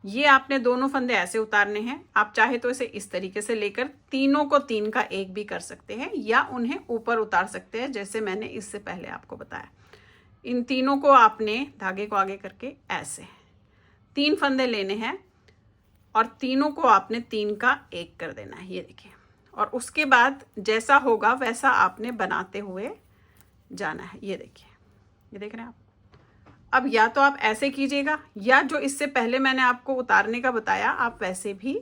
ये आपने दोनों फंदे ऐसे उतारने हैं। आप चाहे तो इसे इस तरीके से लेकर तीनों को 3 का 1 भी कर सकते हैं, या उन्हें ऊपर उतार सकते हैं जैसे मैंने इससे पहले आपको बताया। इन तीनों को आपने धागे को आगे करके ऐसे 3 फंदे लेने हैं और तीनों को आपने 3 का 1 कर देना है, ये देखिए। और उसके बाद जैसा होगा वैसा आपने बनाते हुए जाना है, ये देखिए, ये देख रहे हैं आप। अब या तो आप ऐसे कीजिएगा, या जो इससे पहले मैंने आपको उतारने का बताया आप वैसे भी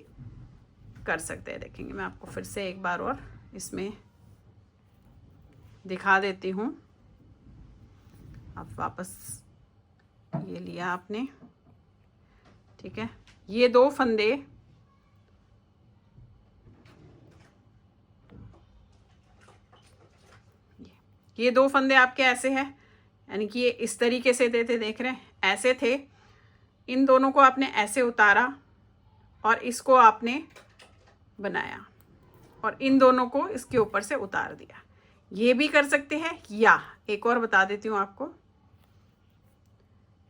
कर सकते हैं। देखेंगे मैं आपको फिर से एक बार और इसमें दिखा देती हूँ। अब वापस ये लिया आपने, ठीक है। ये 2 फंदे ये 2 फंदे आपके ऐसे हैं, यानी कि ये इस तरीके से देते, देख रहे हैं, ऐसे थे। इन दोनों को आपने ऐसे उतारा और इसको आपने बनाया और इन दोनों को इसके ऊपर से उतार दिया। ये भी कर सकते हैं, या एक और बता देती हूँ आपको,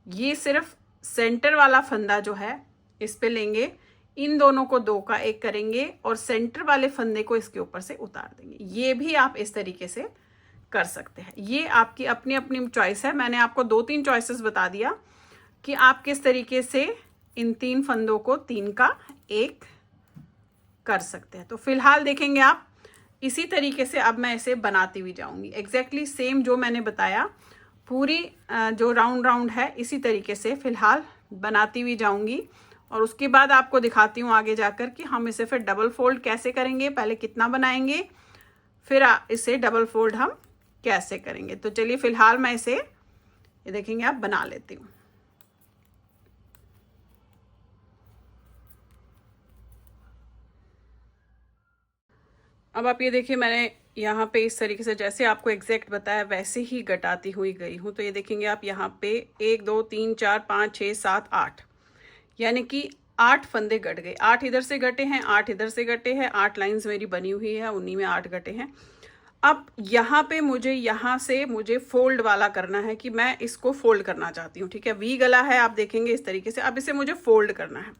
ये सिर्फ सेंटर वाला फंदा जो है इस पे लेंगे, इन दोनों को 2 का 1 करेंगे और सेंटर वाले फंदे को इसके ऊपर से उतार देंगे। ये भी आप इस तरीके से कर सकते हैं। ये आपकी अपनी अपनी चॉइस है। मैंने आपको 2-3 चॉइसेस बता दिया कि आप किस तरीके से इन 3 फंदों को 3 का 1 कर सकते हैं। तो फिलहाल देखेंगे आप इसी तरीके से अब मैं इसे बनाती हुई जाऊंगी। एग्जैक्टली सेम जो मैंने बताया, पूरी जो राउंड है इसी तरीके से फिलहाल बनाती हुई जाऊंगी और उसके बाद आपको दिखाती हूँ आगे जाकर कि हम इसे फिर डबल फोल्ड कैसे करेंगे, पहले कितना बनाएंगे, फिर इसे डबल फोल्ड हम कैसे करेंगे। तो चलिए फिलहाल मैं इसे, ये देखेंगे आप, बना लेती हूँ। अब आप ये देखिए, मैंने यहाँ पे इस तरीके से जैसे आपको एग्जैक्ट बताया वैसे ही घटाती हुई गई हूँ। तो ये देखेंगे आप, यहाँ पे 1 2 3 4 5 6 7 8, यानी कि 8 फंदे घट गए। 8 इधर से घटे हैं, 8 इधर से घटे हैं, 8 लाइंस मेरी बनी हुई है, उन्हीं में 8 घटे हैं। अब यहाँ पे मुझे यहाँ से मुझे फोल्ड वाला करना है कि मैं इसको फोल्ड करना चाहती हूँ, ठीक है। वी गला है, आप देखेंगे इस तरीके से। अब इसे मुझे फोल्ड करना है,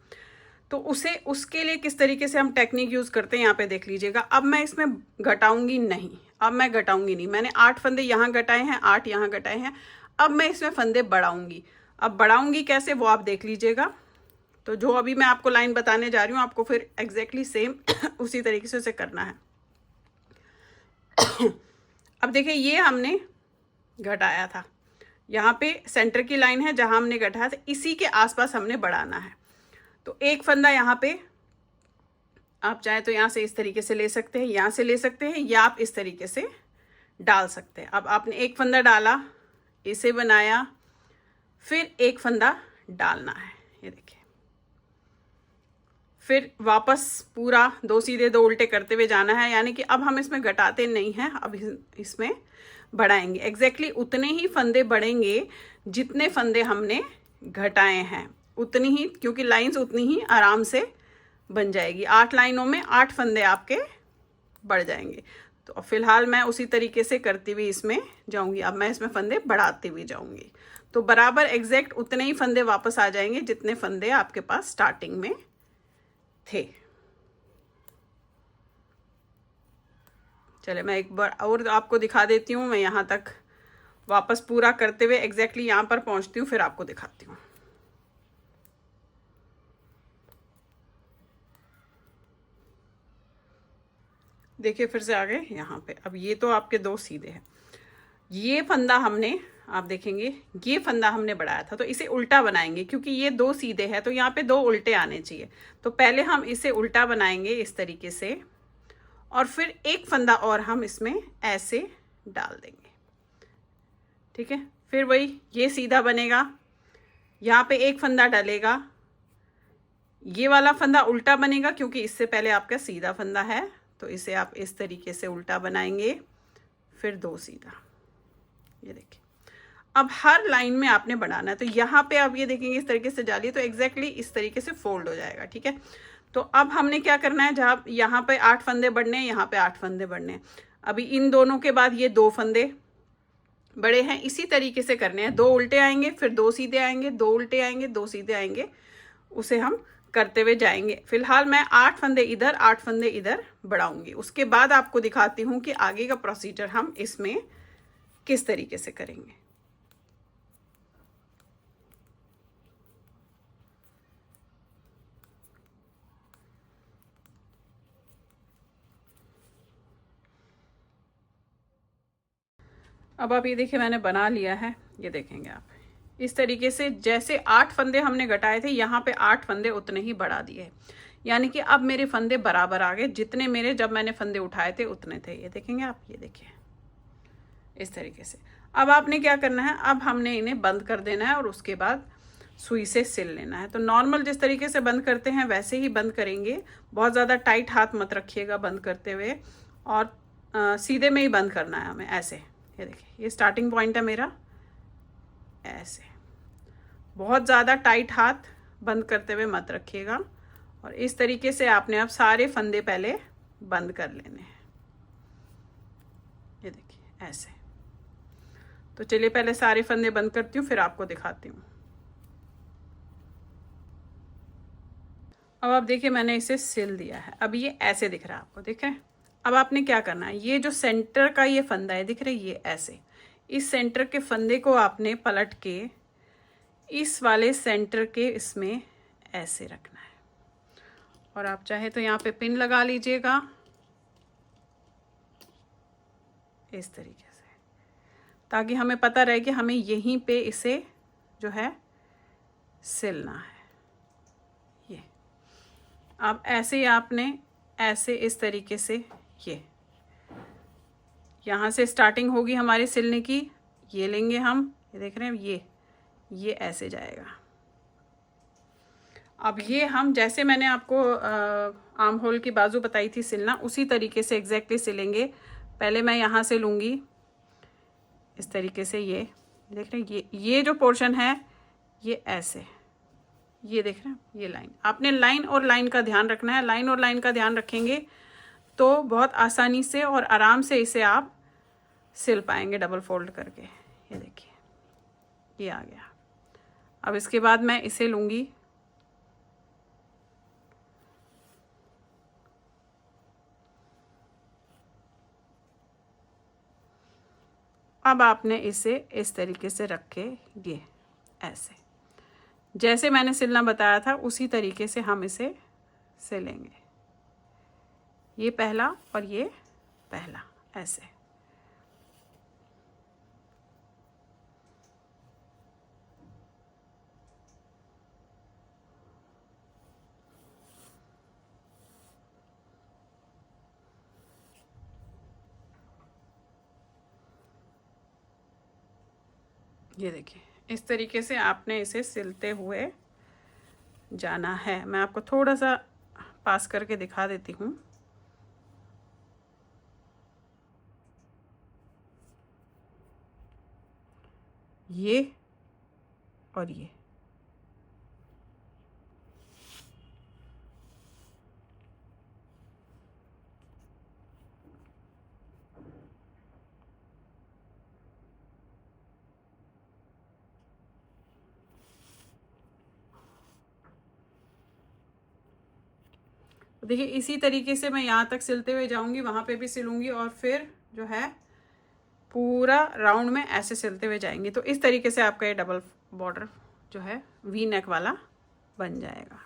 तो उसके लिए किस तरीके से हम टेक्निक यूज़ करते हैं यहाँ पे देख लीजिएगा। अब मैं इसमें घटाऊंगी नहीं, अब मैं घटाऊंगी नहीं। मैंने 8 फंदे यहाँ घटाए हैं, 8 यहाँ घटाए हैं। अब मैं इसमें फंदे बढ़ाऊंगी। अब बढ़ाऊंगी कैसे वो आप देख लीजिएगा। तो जो अभी मैं आपको लाइन बताने जा रही हूँ, आपको फिर एग्जैक्टली सेम उसी तरीके से उसे करना है। अब देखिए, ये हमने घटाया था, यहाँ पे सेंटर की लाइन है जहां हमने घटाया था, इसी के आसपास हमने बढ़ाना है। तो एक फंदा यहाँ पे आप चाहे तो यहाँ से इस तरीके से ले सकते हैं, यहाँ से ले सकते हैं, या आप इस तरीके से डाल सकते हैं। अब आपने एक फंदा डाला, इसे बनाया, फिर एक फंदा डालना है, ये देखिए। फिर वापस पूरा 2 सीधे 2 उल्टे करते हुए जाना है, यानी कि अब हम इसमें घटाते नहीं हैं, अब इसमें बढ़ाएंगे। एग्जैक्टली उतने ही फंदे बढ़ेंगे जितने फंदे हमने घटाए हैं, उतनी ही, क्योंकि लाइंस उतनी ही आराम से बन जाएगी। 8 लाइनों में 8 फंदे आपके बढ़ जाएंगे। तो फिलहाल मैं उसी तरीके से करती हुई इसमें जाऊंगी। अब मैं इसमें फंदे बढ़ाती हुई जाऊंगी, तो बराबर एग्जैक्ट उतने ही फंदे वापस आ जाएंगे जितने फंदे आपके पास स्टार्टिंग में थे। चले मैं एक बार और आपको दिखा देती हूँ। मैं यहाँ तक वापस पूरा करते हुए एग्जैक्टली यहाँ पर पहुँचती हूँ, फिर आपको दिखाती हूँ। देखिए फिर से आ गए यहाँ पे। अब ये तो आपके 2 सीधे हैं, ये फंदा हमने, आप देखेंगे ये फंदा हमने बढ़ाया था, तो इसे उल्टा बनाएंगे क्योंकि ये 2 सीधे हैं, तो यहाँ पे 2 उल्टे आने चाहिए। तो पहले हम इसे उल्टा बनाएंगे इस तरीके से, और फिर एक फंदा और हम इसमें ऐसे डाल देंगे, ठीक है। फिर वही ये सीधा बनेगा, यहाँ पे एक फंदा डलेगा, ये वाला फंदा उल्टा बनेगा क्योंकि इससे पहले आपका सीधा फंदा है, तो इसे आप इस तरीके से उल्टा बनाएंगे, फिर 2 सीधा। ये देखिए, अब हर लाइन में आपने बनाना है। तो यहाँ पे आप ये देखेंगे इस तरीके से डालिए तो एग्जैक्टली इस तरीके से फोल्ड हो जाएगा, ठीक है। तो अब हमने क्या करना है, जहाँ यहाँ पे 8 फंदे बढ़ने हैं, यहाँ पे 8 फंदे बढ़ने हैं। अभी इन दोनों के बाद ये 2 फंदे बड़े हैं, इसी तरीके से करने हैं। 2 उल्टे आएंगे, फिर 2 सीधे आएंगे, 2 उल्टे आएंगे, 2 सीधे आएंगे, उसे हम करते हुए जाएंगे। फिलहाल मैं 8 फंदे इधर 8 फंदे इधर बढ़ाऊंगी। उसके बाद आपको दिखाती हूँ कि आगे का प्रोसीजर हम इसमें किस तरीके से करेंगे। अब आप ये देखिए मैंने बना लिया है। ये देखेंगे आप इस तरीके से, जैसे 8 फंदे हमने घटाए थे, यहाँ पे 8 फंदे उतने ही बढ़ा दिए, यानी कि अब मेरे फंदे बराबर आ गए, जितने मेरे जब मैंने फंदे उठाए थे उतने थे। ये देखेंगे आप, ये देखिए इस तरीके से। अब आपने क्या करना है, अब हमने इन्हें बंद कर देना है और उसके बाद सुई से सिल लेना है। तो नॉर्मल जिस तरीके से बंद करते हैं वैसे ही बंद करेंगे। बहुत ज़्यादा टाइट हाथ मत रखिएगा बंद करते हुए, और सीधे में ही बंद करना है हमें, ऐसे। ये देखिए, ये स्टार्टिंग पॉइंट है मेरा, ऐसे। बहुत ज़्यादा टाइट हाथ बंद करते हुए मत रखिएगा। और इस तरीके से आपने अब सारे फंदे पहले बंद कर लेने हैं। ये देखिए ऐसे। तो चलिए पहले सारे फंदे बंद करती हूँ, फिर आपको दिखाती हूँ। अब आप देखिए मैंने इसे सिल दिया है। अब ये ऐसे दिख रहा है आपको, दिख रहा है। अब आपने क्या करना है, ये जो सेंटर का ये फंदा है दिख रहा है, ये ऐसे, इस सेंटर के फंदे को आपने पलट के इस वाले सेंटर के इसमें ऐसे रखना है। और आप चाहे तो यहाँ पे पिन लगा लीजिएगा इस तरीके से, ताकि हमें पता रहे कि हमें यहीं पे इसे जो है सिलना है। ये अब ऐसे ही आपने ऐसे इस तरीके से, ये यहाँ से स्टार्टिंग होगी हमारे सिलने की, ये लेंगे हम, ये देख रहे हैं, ये ऐसे जाएगा। अब ये हम जैसे मैंने आपको आर्म होल की बाजू बताई थी सिलना, उसी तरीके से एग्जैक्टली सिलेंगे। पहले मैं यहाँ से लूँगी इस तरीके से, ये देख रहे हैं, ये जो पोर्शन है ये ऐसे, ये देख रहे हैं, ये लाइन। आपने लाइन और लाइन का ध्यान रखना है। लाइन और लाइन का ध्यान रखेंगे तो बहुत आसानी से और आराम से इसे आप सिल पाएंगे डबल फोल्ड करके। ये देखिए, ये आ गया। अब इसके बाद मैं इसे लूँगी, अब आपने इसे इस तरीके से रख के, ये ऐसे, जैसे मैंने सिलना बताया था उसी तरीके से हम इसे सिलेंगे। ये पहला और ये पहला, ऐसे। ये देखिए इस तरीके से आपने इसे सिलते हुए जाना है। मैं आपको थोड़ा सा पास करके दिखा देती हूँ। ये और ये, देखिए इसी तरीके से मैं यहाँ तक सिलते हुए जाऊंगी, वहाँ पे भी सिलूंगी और फिर जो है पूरा राउंड में ऐसे सिलते हुए जाएंगे। तो इस तरीके से आपका ये डबल बॉर्डर जो है वी नेक वाला बन जाएगा।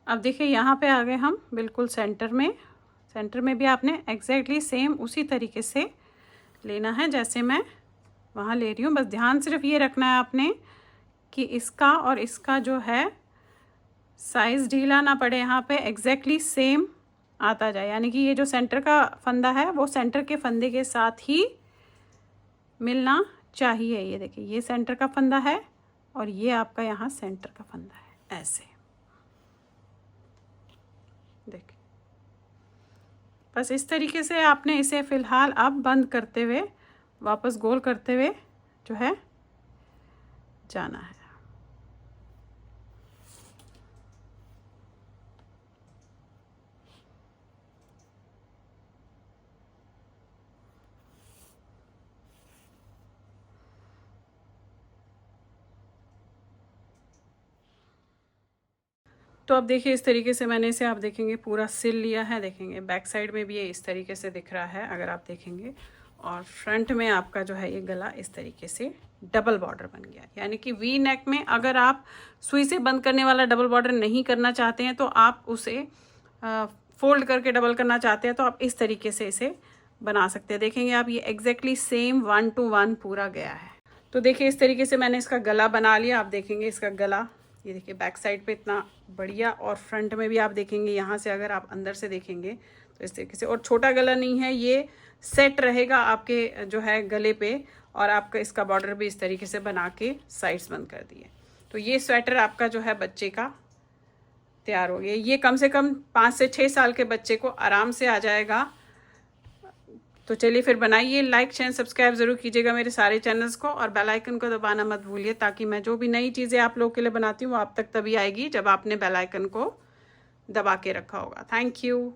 अब देखिए यहाँ पे आ गए हम बिल्कुल सेंटर में। सेंटर में भी आपने एग्जैक्टली सेम उसी तरीके से लेना है जैसे मैं वहाँ ले रही हूँ। बस ध्यान सिर्फ ये रखना है आपने कि इसका और इसका जो है साइज़ ढीला ना पड़े, यहाँ पे एग्जैक्टली सेम आता जाए, यानी कि ये जो सेंटर का फंदा है वो सेंटर के फंदे के साथ ही मिलना चाहिए। ये देखिए ये सेंटर का फंदा है और ये आपका यहाँ सेंटर का फंदा है, ऐसे देखिए। बस इस तरीके से आपने इसे फ़िलहाल अब बंद करते हुए वापस गोल करते हुए जो है जाना है। तो अब देखिए इस तरीके से मैंने इसे आप देखेंगे पूरा सिल लिया है। देखेंगे बैक साइड में भी ये इस तरीके से दिख रहा है अगर आप देखेंगे, और फ्रंट में आपका जो है ये गला इस तरीके से डबल बॉर्डर बन गया। यानी कि वी नेक में अगर आप सुई से बंद करने वाला डबल बॉर्डर नहीं करना चाहते हैं तो आप उसे फोल्ड करके डबल करना चाहते हैं तो आप इस तरीके से इसे बना सकते हैं। देखेंगे आप ये एग्जैक्टली सेम 1 to 1 पूरा गया है। तो देखिए इस तरीके से मैंने इसका गला बना लिया। आप देखेंगे इसका गला ये देखिए बैक साइड पे इतना बढ़िया, और फ्रंट में भी आप देखेंगे यहाँ से अगर आप अंदर से देखेंगे तो इस तरीके से, और छोटा गला नहीं है, ये सेट रहेगा आपके जो है गले पे। और आपका इसका बॉर्डर भी इस तरीके से बना के साइड्स बंद कर दिए। तो ये स्वेटर आपका जो है बच्चे का तैयार हो गया। ये कम से कम 5 से 6 साल के बच्चे को आराम से आ जाएगा। तो चलिए फिर बनाइए। लाइक शेयर सब्सक्राइब ज़रूर कीजिएगा मेरे सारे चैनल्स को, और बेल आइकन को दबाना मत भूलिए ताकि मैं जो भी नई चीज़ें आप लोगों के लिए बनाती हूँ वो आप तक तभी आएगी जब आपने बेल आइकन को दबा के रखा होगा। Thank you.